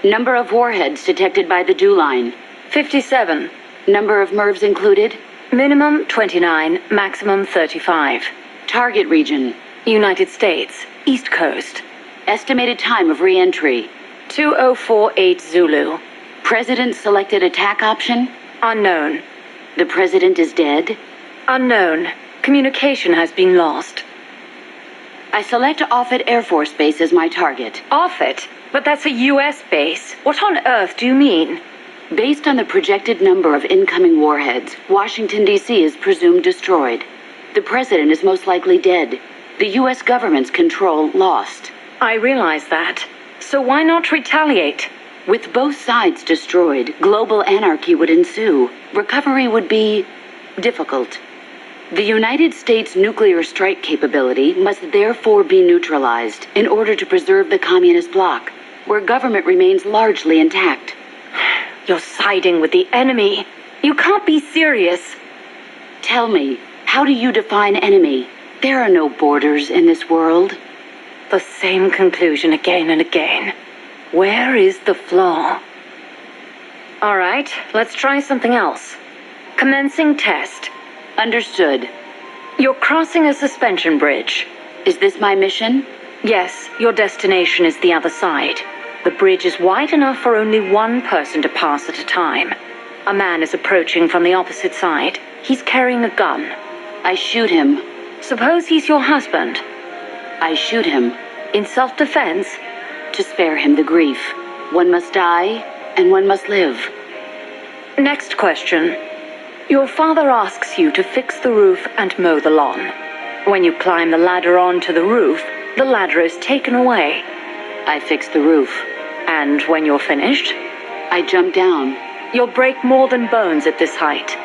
Number of warheads detected by the dew line. 57. Number of MIRVs included. Minimum 29, maximum 35. Target region. United States, East Coast. Estimated time of re-entry. 2048 Zulu. President selected attack option. Unknown. The president is dead. Unknown. Communication has been lost. I select Offutt Air Force Base as my target. Offutt? But that's a U.S. base. What on earth do you mean? Based on the projected number of incoming warheads, Washington, D.C. is presumed destroyed. The president is most likely dead. The U.S. government's control lost. I realize that. So why not retaliate? With both sides destroyed, global anarchy would ensue. Recovery would be difficult. The United States' nuclear strike capability must therefore be neutralized in order to preserve the communist bloc, where government remains largely intact. You're siding with the enemy. You can't be serious. Tell me, how do you define enemy? There are no borders in this world. The same conclusion again and again. Where is the flaw? All right, let's try something else. Commencing test. Understood. You're crossing a suspension bridge. Is this my mission? Yes, your destination is the other side. The bridge is wide enough for only one person to pass at a time. A man is approaching from the opposite side. He's carrying a gun. I shoot him. Suppose he's your husband. I shoot him. In self-defense? To spare him the grief. One must die, and one must live. Next question. Your father asks you to fix the roof and mow the lawn. When you climb the ladder onto the roof, the ladder is taken away. I fix the roof. And when you're finished? I jump down. You'll break more than bones at this height.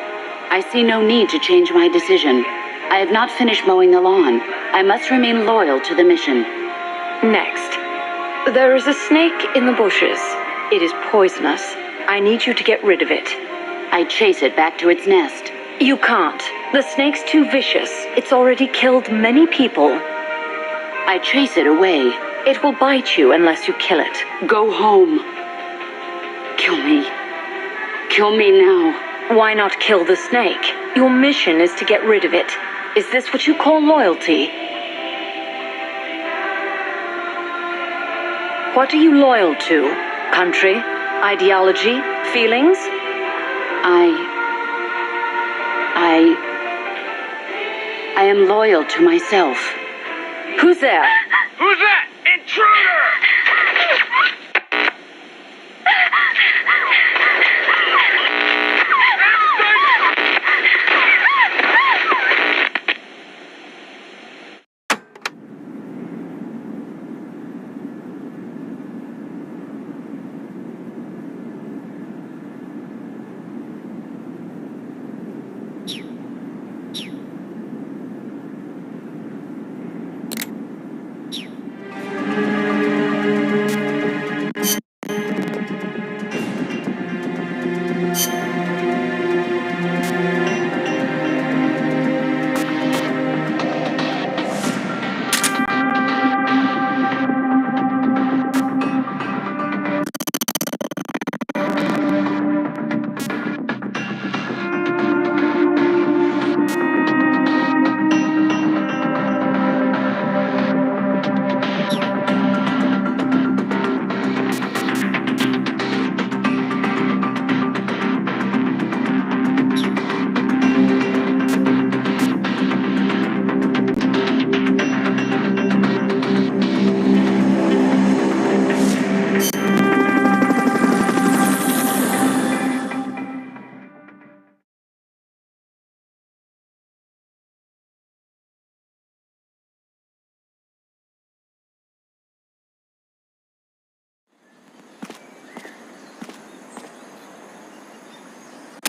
I see no need to change my decision. I have not finished mowing the lawn. I must remain loyal to the mission. Next. There is a snake in the bushes. It is poisonous. I need you to get rid of it. I chase it back to its nest. You can't. The snake's too vicious. It's already killed many people. I chase it away. It will bite you unless you kill it. Go home. Kill me. Kill me now. Why not kill the snake? Your mission is to get rid of it. Is this what you call loyalty? What are you loyal to? Country? Ideology? Feelings? I am loyal to myself. Who's there? Who's that? Intruder!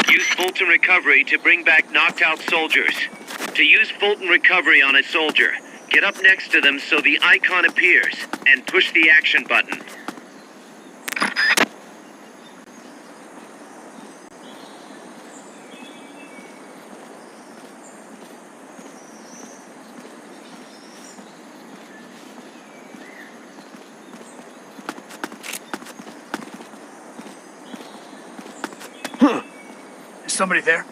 Use Fulton Recovery to bring back knocked out soldiers. To use Fulton Recovery on a soldier, get up next to them so the icon appears, and push the action button. Is somebody there?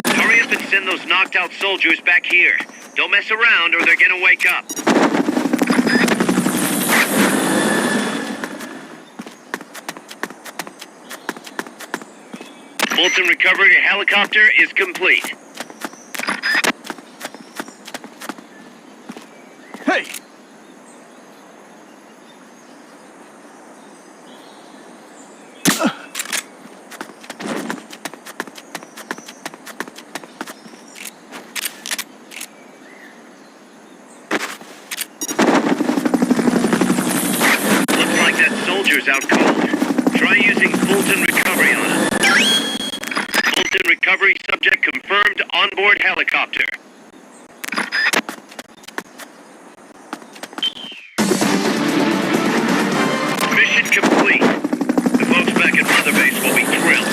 Hurry up and send those knocked out soldiers back here. Don't mess around or they're gonna wake up. Fulton Recovery helicopter is complete. Hey! Soldiers out cold. Try using Fulton Recovery on him. Fulton Recovery subject confirmed onboard helicopter. complete. The folks back at Mother Base will be thrilled.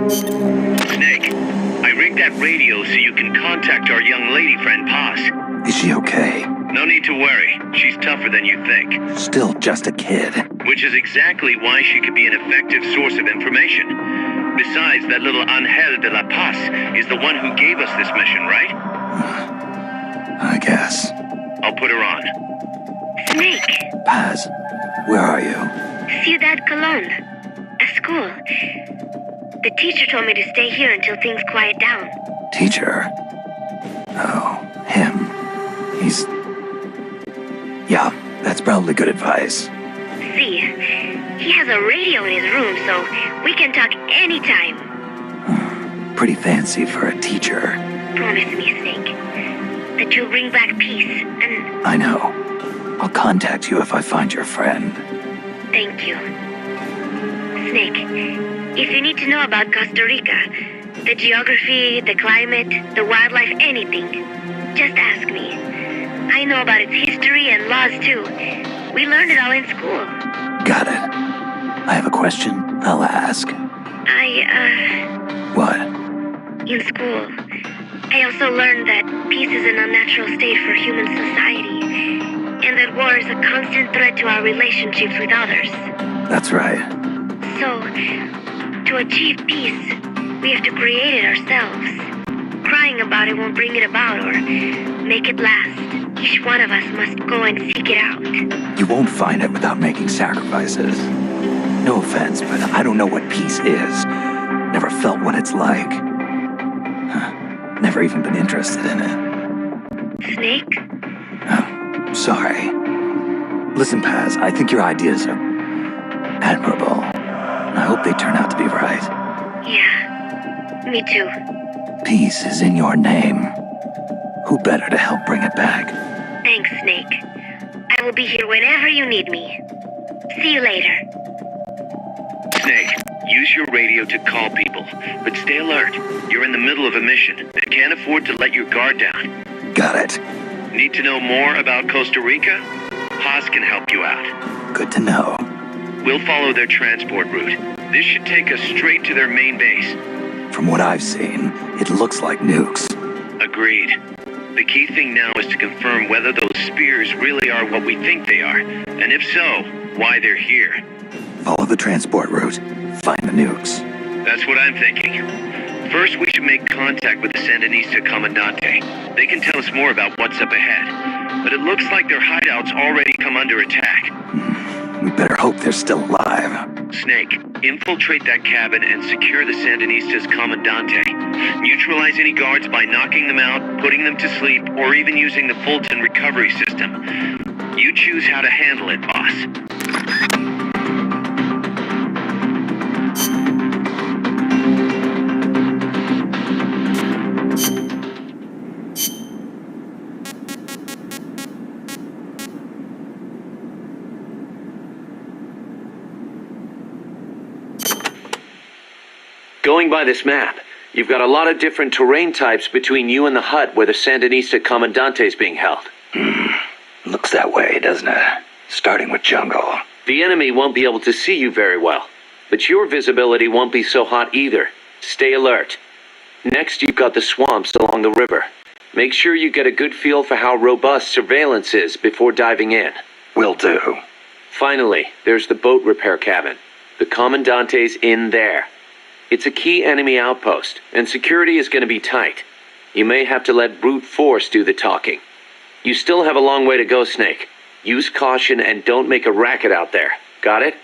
Snake, I rigged that radio so you can contact our young lady friend Paz. Is she okay? No need to worry. She's tougher than you think. Still just a kid. Which is exactly why she could be an effective source of information. Besides, that little Angel de la Paz is the one who gave us this mission, right? I guess. I'll put her on. Snake, Paz, where are you? Ciudad Colon. A school. The teacher told me to stay here until things quiet down. Teacher? Oh, him. He's... Yeah, that's probably good advice. See, he has a radio in his room, so we can talk anytime. Pretty fancy for a teacher. Promise me, Snake, that you'll bring back peace, and... I know. I'll contact you if I find your friend. Thank you. Snake, if you need to know about Costa Rica, the geography, the climate, the wildlife, anything, just ask me. I know about its history and laws, too. We learned it all in school. Got it. I have a question. I'll ask. What? In school, I also learned that peace is an unnatural state for human society, and that war is a constant threat to our relationships with others. That's right. So, to achieve peace, we have to create it ourselves. Crying about it won't bring it about or make it last. Each one of us must go and seek it out. You won't find it without making sacrifices. No offense, but I don't know what peace is. Never felt what it's like. Never even been interested in it. Snake? Oh, sorry. Listen, Paz, I think your ideas are admirable. I hope they turn out to be right. Yeah, me too. Peace is in your name. Who better to help bring it back? Thanks, Snake. I will be here whenever you need me. See you later. Snake, use your radio to call people, but stay alert. You're in the middle of a mission. They can't afford to let your guard down. Got it. Need to know more about Costa Rica? Haas can help you out. Good to know. We'll follow their transport route. This should take us straight to their main base. From what I've seen, it looks like nukes. Agreed. The key thing now is to confirm whether those spears really are what we think they are, and if so, why they're here. Follow the transport route. Find the nukes. That's what I'm thinking. First, we should make contact with the Sandinista Comandante. They can tell us more about what's up ahead. But it looks like their hideout's already come under attack. We better hope they're still alive. Snake, infiltrate that cabin and secure the Sandinistas' Comandante. Neutralize any guards by knocking them out, putting them to sleep, or even using the Fulton recovery system. You choose how to handle it, boss. Going by this map, you've got a lot of different terrain types between you and the hut where the Sandinista Comandante is being held. Looks that way, doesn't it? Starting with jungle. The enemy won't be able to see you very well, but your visibility won't be so hot either. Stay alert. Next, you've got the swamps along the river. Make sure you get a good feel for how robust surveillance is before diving in. Will do. Finally, there's the boat repair cabin. The Commandante's in there. It's a key enemy outpost, and security is going to be tight. You may have to let brute force do the talking. You still have a long way to go, Snake. Use caution and don't make a racket out there. Got it?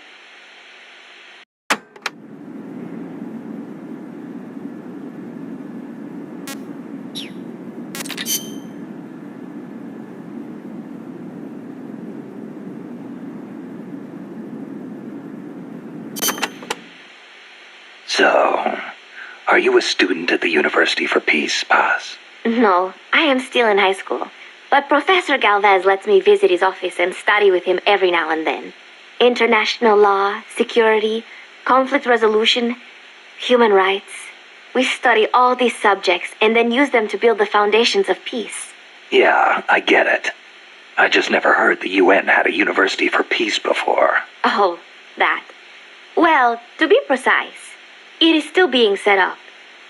So, are you a student at the University for Peace, Paz? No, I am still in high school. But Professor Galvez lets me visit his office and study with him every now and then. International law, security, conflict resolution, human rights. We study all these subjects and then use them to build the foundations of peace. Yeah, I get it. I just never heard the UN had a University for Peace before. Oh, that. Well, to be precise, it is still being set up.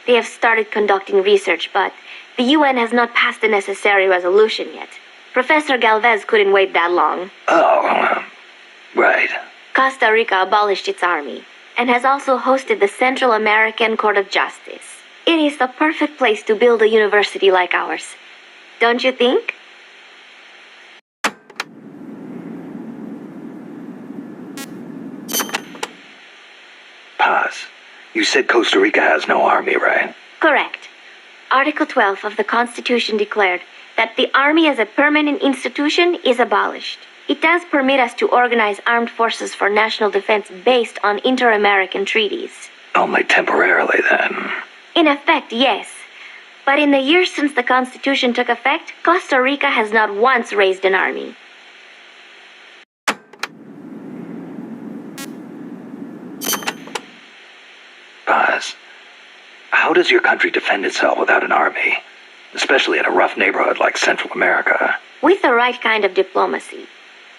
They have started conducting research, but the UN has not passed the necessary resolution yet. Professor Galvez couldn't wait that long. Oh, right. Costa Rica abolished its army and has also hosted the Central American Court of Justice. It is the perfect place to build a university like ours. Don't you think? Paz, you said Costa Rica has no army, right? Correct. Article 12 of the Constitution declared that the Army as a permanent institution is abolished. It does permit us to organize armed forces for national defense based on inter-American treaties. Only temporarily, then. In effect, yes. But in the years since the Constitution took effect, Costa Rica has not once raised an army. Paz, how does your country defend itself without an army? Especially in a rough neighborhood like Central America. With the right kind of diplomacy.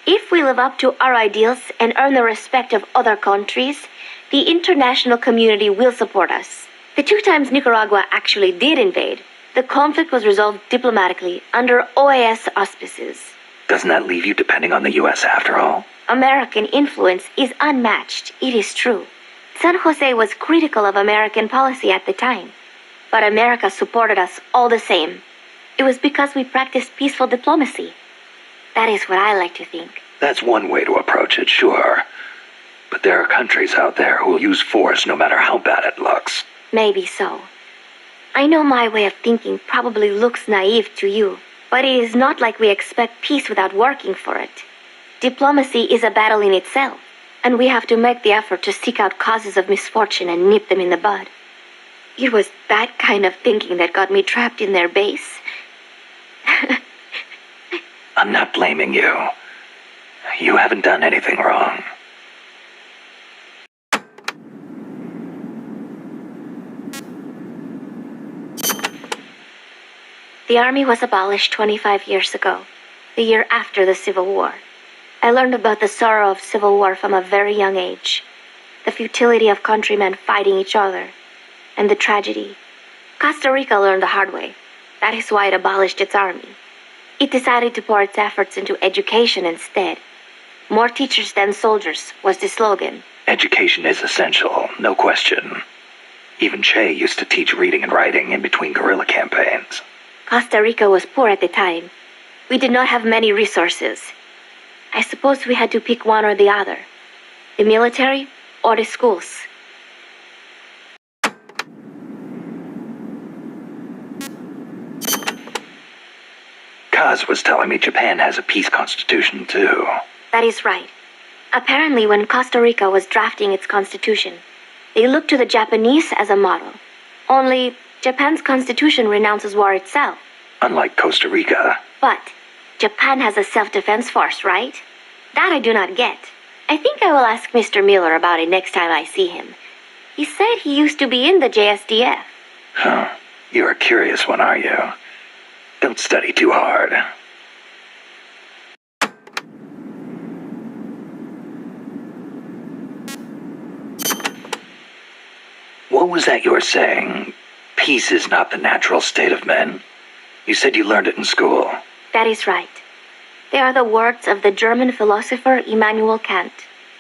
If we live up to our ideals and earn the respect of other countries, the international community will support us. The 2 times Nicaragua actually did invade, the conflict was resolved diplomatically under OAS auspices. Doesn't that leave you depending on the U.S. after all? American influence is unmatched, it is true. San Jose was critical of American policy at the time, but America supported us all the same. It was because we practiced peaceful diplomacy. That is what I like to think. That's one way to approach it, sure. But there are countries out there who will use force no matter how bad it looks. Maybe so. I know my way of thinking probably looks naive to you, but it is not like we expect peace without working for it. Diplomacy is a battle in itself, and we have to make the effort to seek out causes of misfortune and nip them in the bud. It was that kind of thinking that got me trapped in their base. I'm not blaming you. You haven't done anything wrong. The army was abolished 25 years ago, the year after the Civil War. I learned about the sorrow of civil war from a very young age, the futility of countrymen fighting each other, and the tragedy. Costa Rica learned the hard way. That is why it abolished its army. It decided to pour its efforts into education instead. More teachers than soldiers was the slogan. Education is essential, no question. Even Che used to teach reading and writing in between guerrilla campaigns. Costa Rica was poor at the time. We did not have many resources. I suppose we had to pick one or the other. The military or the schools. Kaz was telling me Japan has a peace constitution, too. That is right. Apparently, when Costa Rica was drafting its constitution, they looked to the Japanese as a model. Only, Japan's constitution renounces war itself. Unlike Costa Rica. But Japan has a self-defense force, right? That I do not get. I think I will ask Mr. Miller about it next time I see him. He said he used to be in the JSDF. Huh. You're a curious one, are you? Don't study too hard. What was that you were saying? Peace is not the natural state of men. You said you learned it in school. That is right. They are the words of the German philosopher Immanuel Kant.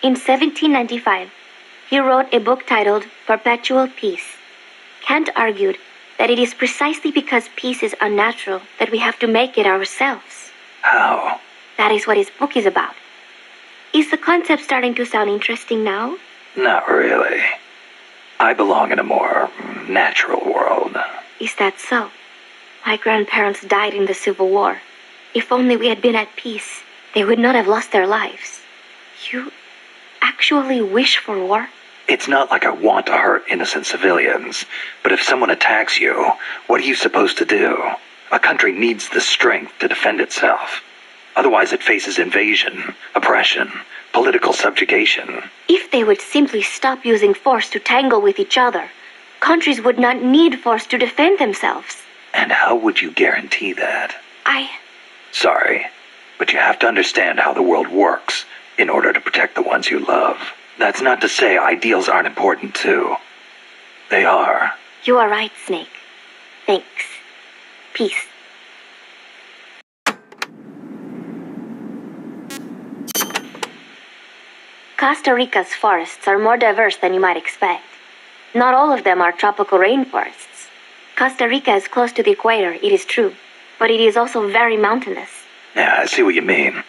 In 1795, he wrote a book titled Perpetual Peace. Kant argued that it is precisely because peace is unnatural that we have to make it ourselves. How? That is what his book is about. Is the concept starting to sound interesting now? Not really. I belong in a more natural world. Is that so? My grandparents died in the Civil War. If only we had been at peace, they would not have lost their lives. You actually wish for war? It's not like I want to hurt innocent civilians, but if someone attacks you, what are you supposed to do? A country needs the strength to defend itself. Otherwise it faces invasion, oppression, political subjugation. If they would simply stop using force to tangle with each other, countries would not need force to defend themselves. And how would you guarantee that? Sorry, but you have to understand how the world works in order to protect the ones you love. That's not to say ideals aren't important too. They are. You are right, Snake. Thanks. Peace. Costa Rica's forests are more diverse than you might expect. Not all of them are tropical rainforests. Costa Rica is close to the equator, it is true, but it is also very mountainous. Yeah, I see what you mean.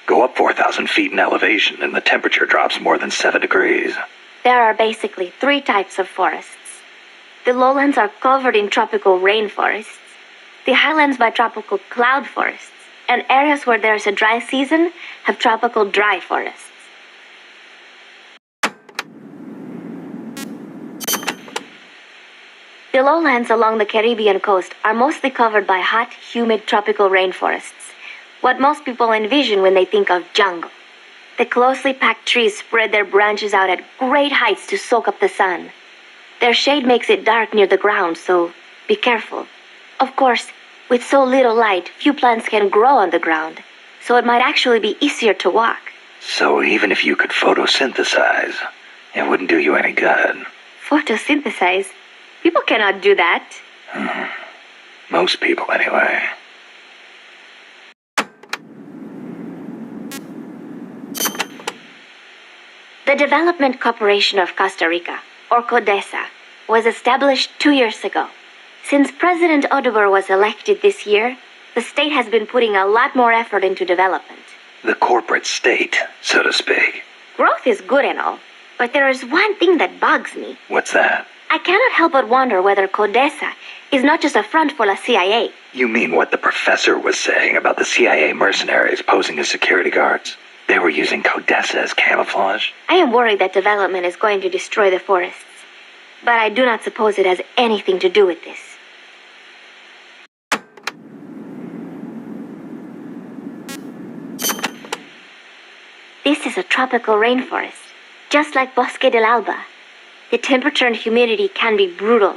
Go up 4,000 feet in elevation and the temperature drops more than 7 degrees. There are basically 3 types of forests. The lowlands are covered in tropical rainforests, the highlands by tropical cloud forests, and areas where there is a dry season have tropical dry forests. The lowlands along the Caribbean coast are mostly covered by hot, humid tropical rainforests, what most people envision when they think of jungle. The closely packed trees spread their branches out at great heights to soak up the sun. Their shade makes it dark near the ground, so be careful. Of course, with so little light, few plants can grow on the ground, so it might actually be easier to walk. So even if you could photosynthesize, it wouldn't do you any good. Photosynthesize? People cannot do that. Most people, anyway. The Development Corporation of Costa Rica, or CODESA, was established 2 years ago. Since President Oduber was elected this year, the state has been putting a lot more effort into development. The corporate state, so to speak. Growth is good and all, but there is one thing that bugs me. What's that? I cannot help but wonder whether CODESA is not just a front for the CIA. You mean what the professor was saying about the CIA mercenaries posing as security guards? They were using CODESA as camouflage? I am worried that development is going to destroy the forests, but I do not suppose it has anything to do with this. This is a tropical rainforest, just like Bosque del Alba. The temperature and humidity can be brutal.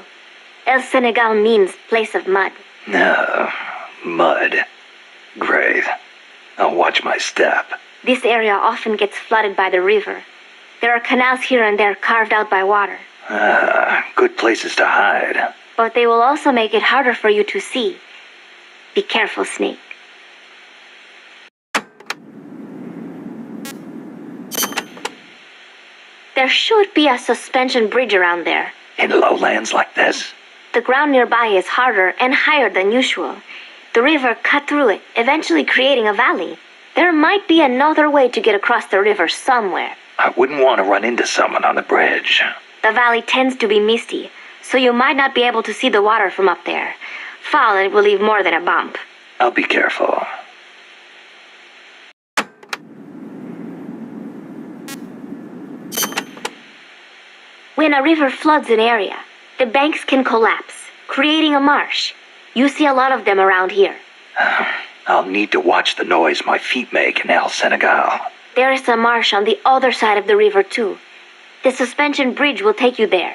El Senegal means place of mud. No, mud. Great. I'll watch my step. This area often gets flooded by the river. There are canals here and there carved out by water. Good places to hide. But they will also make it harder for you to see. Be careful, Snake. There should be a suspension bridge around there. In lowlands like this? The ground nearby is harder and higher than usual. The river cut through it, eventually creating a valley. There might be another way to get across the river somewhere. I wouldn't want to run into someone on the bridge. The valley tends to be misty, so you might not be able to see the water from up there. Fall and it will leave more than a bump. I'll be careful. When a river floods an area, the banks can collapse, creating a marsh. You see a lot of them around here. I'll need to watch the noise my feet make in El Senegal. There is a marsh on the other side of the river, too. The suspension bridge will take you there.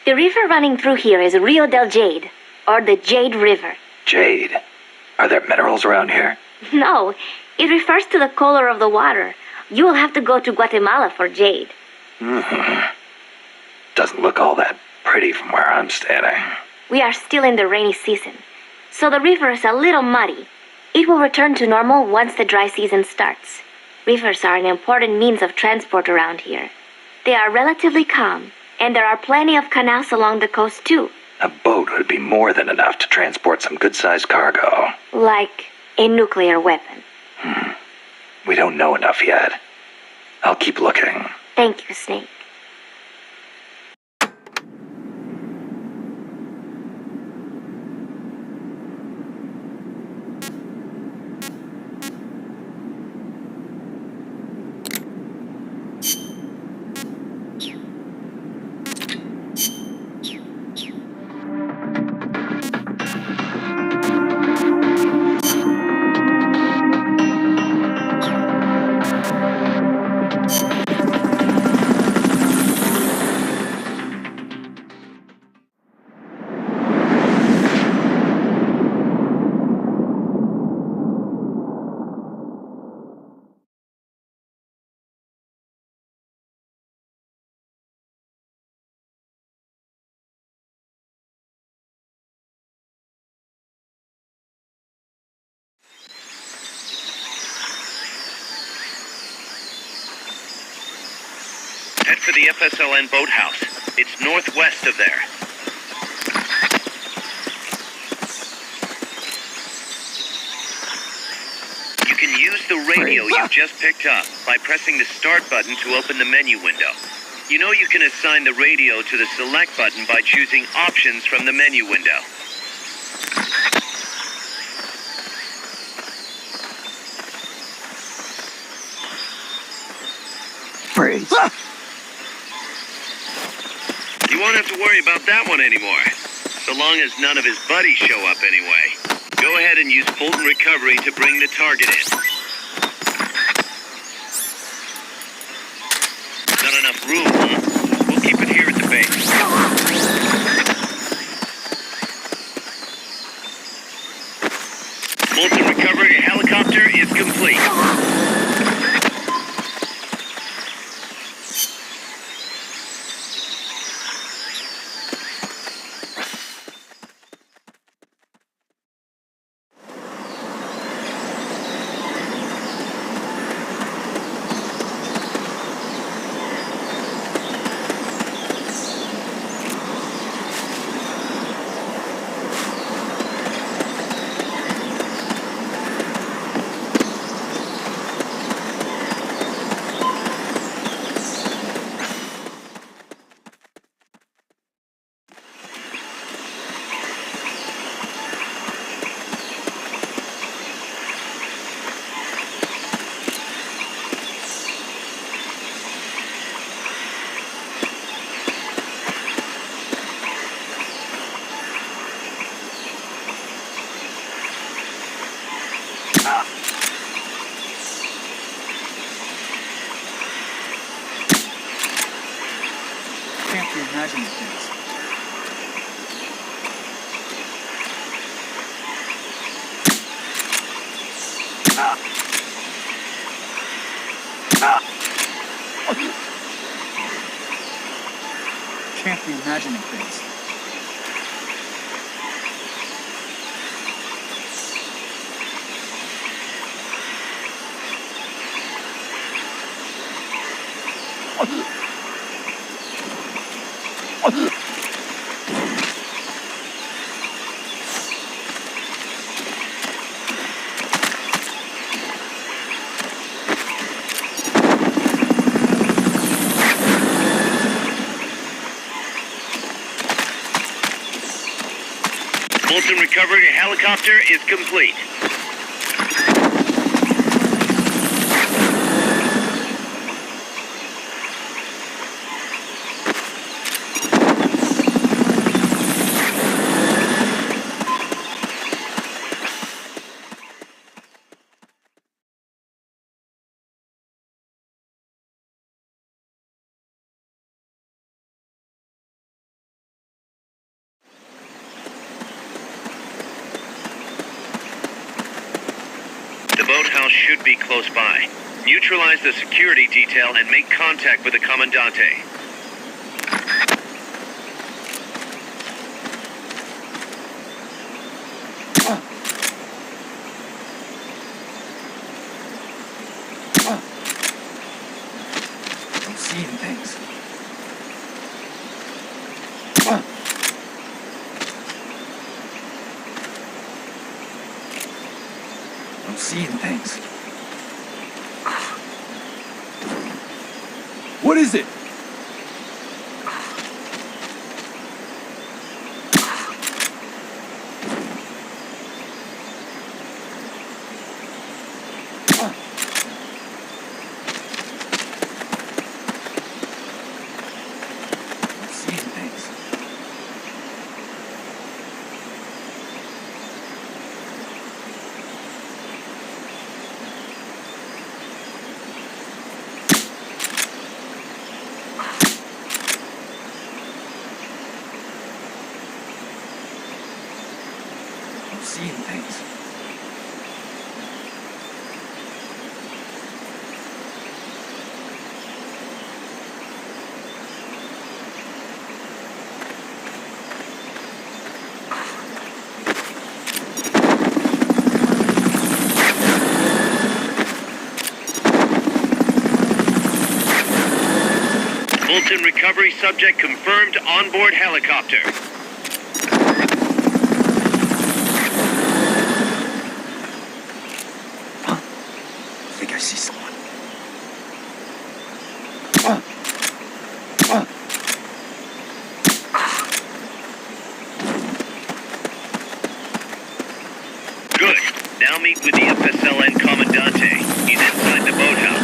The river running through here is Rio del Jade, or the Jade River. Jade? Are there minerals around here? No, it refers to the color of the water. You will have to go to Guatemala for jade. Doesn't look all that pretty from where I'm standing. We are still in the rainy season, so the river is a little muddy. It will return to normal once the dry season starts. Rivers are an important means of transport around here. They are relatively calm, and there are plenty of canals along the coast too. A boat would be more than enough to transport some good-sized cargo. Like a nuclear weapon. We don't know enough yet. I'll keep looking. Thank you, Snake. Head for the FSLN boathouse. It's northwest of there. You can use the radio you just picked up by pressing the start button to open the menu window. You know you can assign the radio to the select button by choosing options from the menu window. Freeze. You won't have to worry about that one anymore, so long as none of his buddies show up anyway. Go ahead and use Fulton Recovery to bring the target in. Not enough room, huh? We'll keep it here at the base. Fulton Recovery helicopter is complete. Can't you imagine the things? Can't be imagining things. Fulton recovery helicopter is complete. The boathouse should be close by. Neutralize the security detail and make contact with the Commandante. I'm seeing things. I'm seeing things. What is it? I'm seeing things. I'm seeing things. Fulton recovery subject confirmed onboard helicopter. I think I see someone. Good. Now meet with the FSLN Commandante. He's inside the boathouse.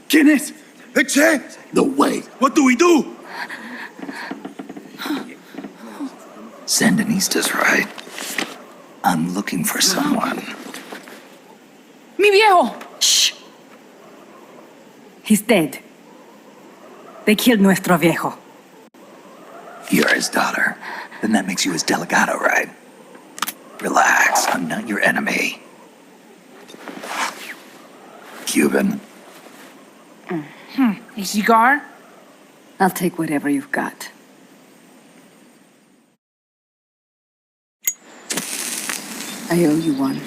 ¿Quién es? Eche. No way. What do we do? Sandinista's right. I'm looking for someone. ¡Mi viejo! Shh. He's dead. They killed nuestro viejo. You're his daughter. Then that makes you his delegado, right? Relax. I'm not your enemy. Cuban. A cigar? I'll take whatever you've got. I owe you one.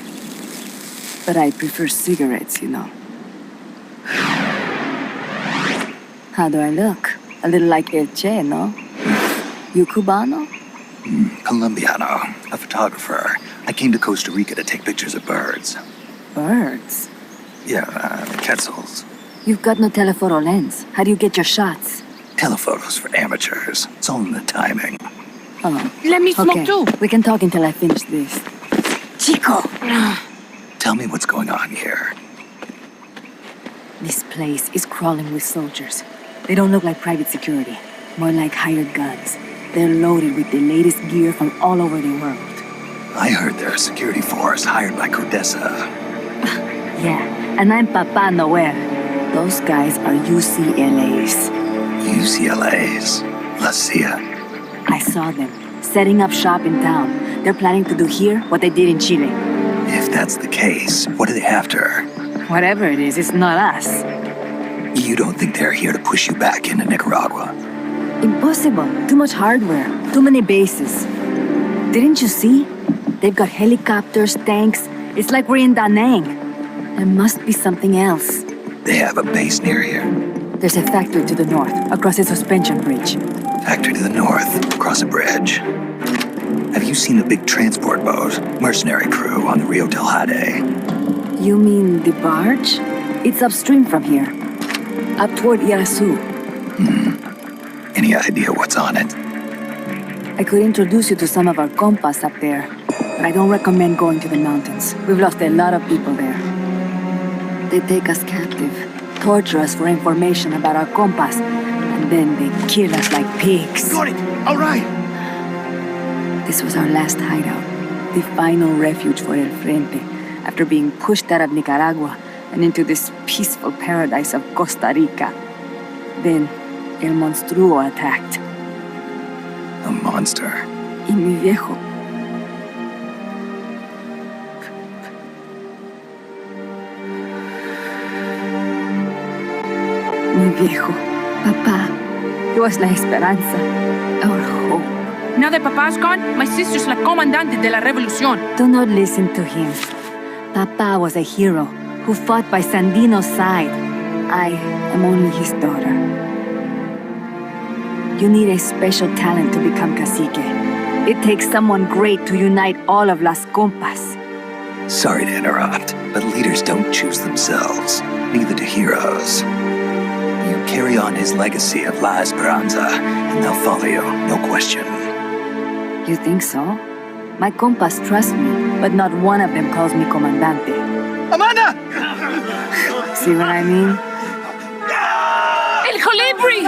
But I prefer cigarettes, you know. How do I look? A little like El Che, no? You Cubano? Colombiano. A photographer. I came to Costa Rica to take pictures of birds. Birds? Yeah, quetzals. You've got no telephoto lens. How do you get your shots? Telephotos for amateurs. It's all in the timing. Oh. Let me smoke Okay, too. we can talk until I finish this. Chico! Tell me what's going on here. This place is crawling with soldiers. They don't look like private security. More like hired guns. They're loaded with the latest gear from all over the world. I heard they're a security force hired by Codessa. Yeah, and I'm Papa Noel. Those guys are UCLA's. UCLA's. La CIA. I saw them setting up shop in town. They're planning to do here what they did in Chile. If that's the case, what are they after? Whatever it is, it's not us. You don't think they're here to push you back into Nicaragua? Impossible. Too much hardware. Too many bases. Didn't you see? They've got helicopters, tanks. It's like we're in Da Nang. There must be something else. They have a base near here. There's a factory to the north, across a suspension bridge. Factory to the north, across a bridge. Have you seen the big transport boat, mercenary crew on the Rio del Jade? You mean the barge? It's upstream from here. Up toward Irasu. Any idea what's on it? I could introduce you to some of our compas up there, but I don't recommend going to the mountains. We've lost a lot of people there. They take us captive, torture us for information about our compas, and then they kill us like pigs. Got it! All right! This was our last hideout, the final refuge for El Frente, after being pushed out of Nicaragua and into this peaceful paradise of Costa Rica. Then, El Monstruo attacked. A monster. Y mi viejo. Mi viejo. Papá. He was la esperanza. Our hope. Now that Papa's gone, my sister's la comandante de la revolución. Do not listen to him. Papa was a hero who fought by Sandino's side. I am only his daughter. You need a special talent to become cacique. It takes someone great to unite all of Las Compas. Sorry to interrupt, but leaders don't choose themselves. Neither do heroes. You carry on his legacy of La Esperanza, and they'll follow you, no question. You think so? My compas trust me, but not one of them calls me comandante. Amanda! See what I mean? El Colibri!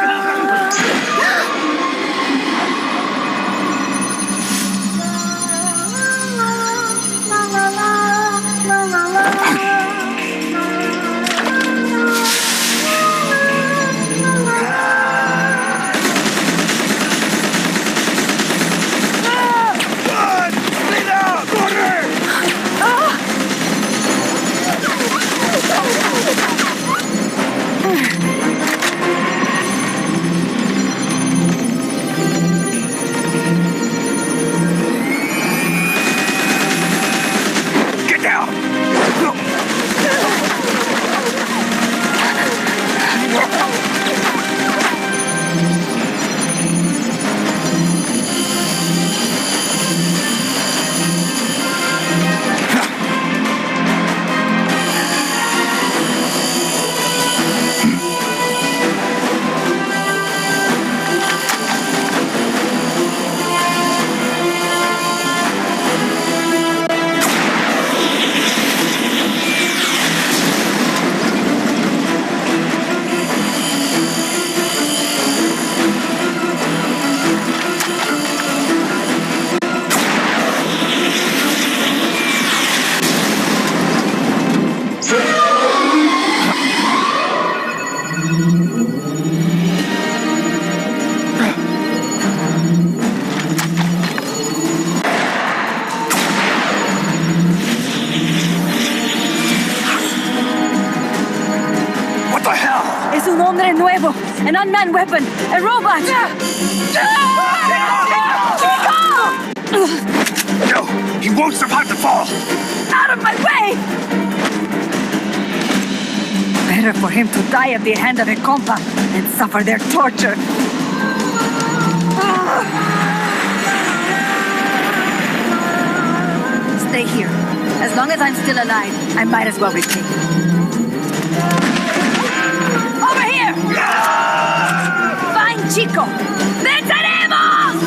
An unmanned weapon! A robot! No! He won't survive the fall! Out of my way! Better for him to die at the hand of a compa than suffer their torture. Stay here. As long as I'm still alive, I might as well be taken. Over here! Fine, Chico! ¡Venceremos!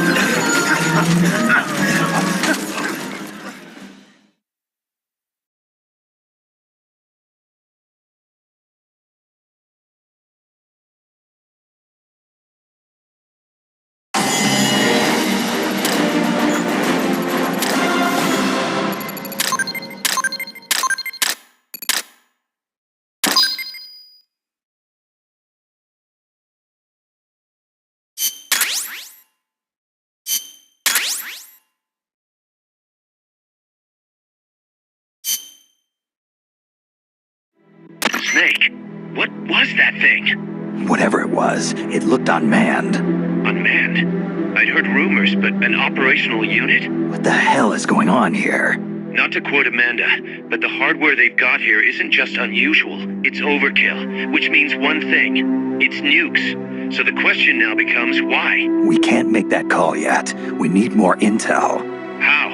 snake. What was that thing? Whatever it was, it looked unmanned. Unmanned? I'd heard rumors, but an operational unit? What the hell is going on here? Not to quote Amanda, but the hardware they've got here isn't just unusual, it's overkill, which means one thing. It's nukes. So the question now becomes why? We can't make that call yet. We need more intel. How?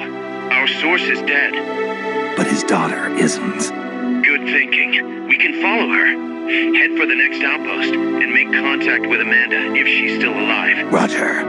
Our source is dead. But his daughter isn't. Good thinking. We can follow her. Head for the next outpost and make contact with Amanda if she's still alive. Roger.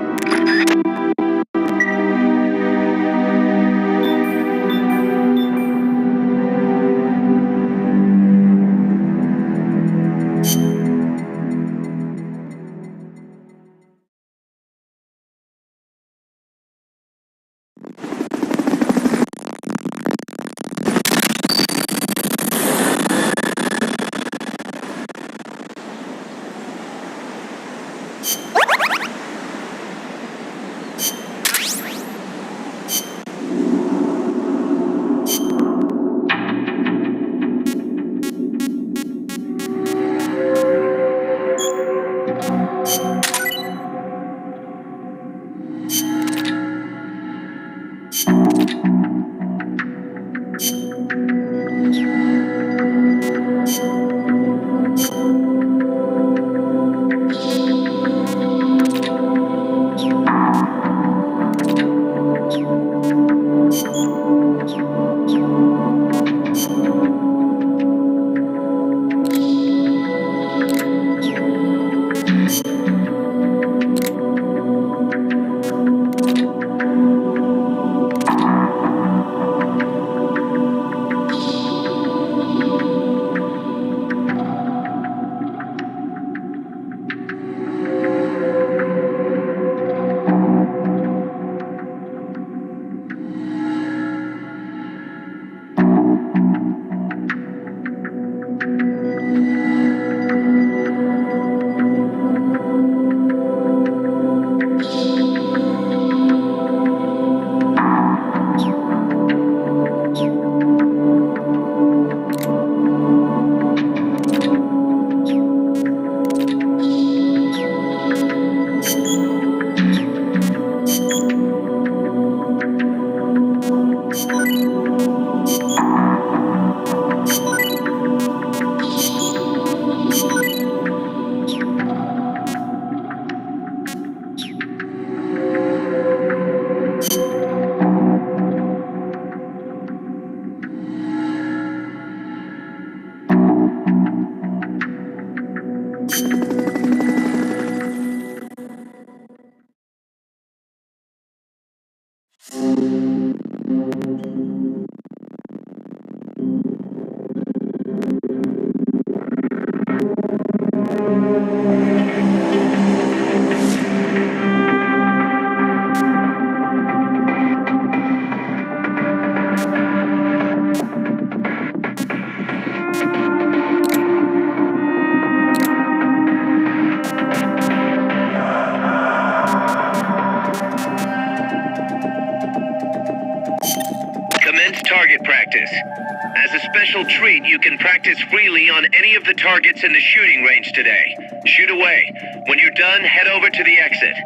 Target practice. As a special treat, you can practice freely on any of the targets in the shooting range today. Shoot away. When you're done, head over to the exit.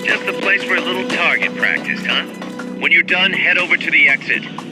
Just the place for a little target practice, huh? When you're done, head over to the exit.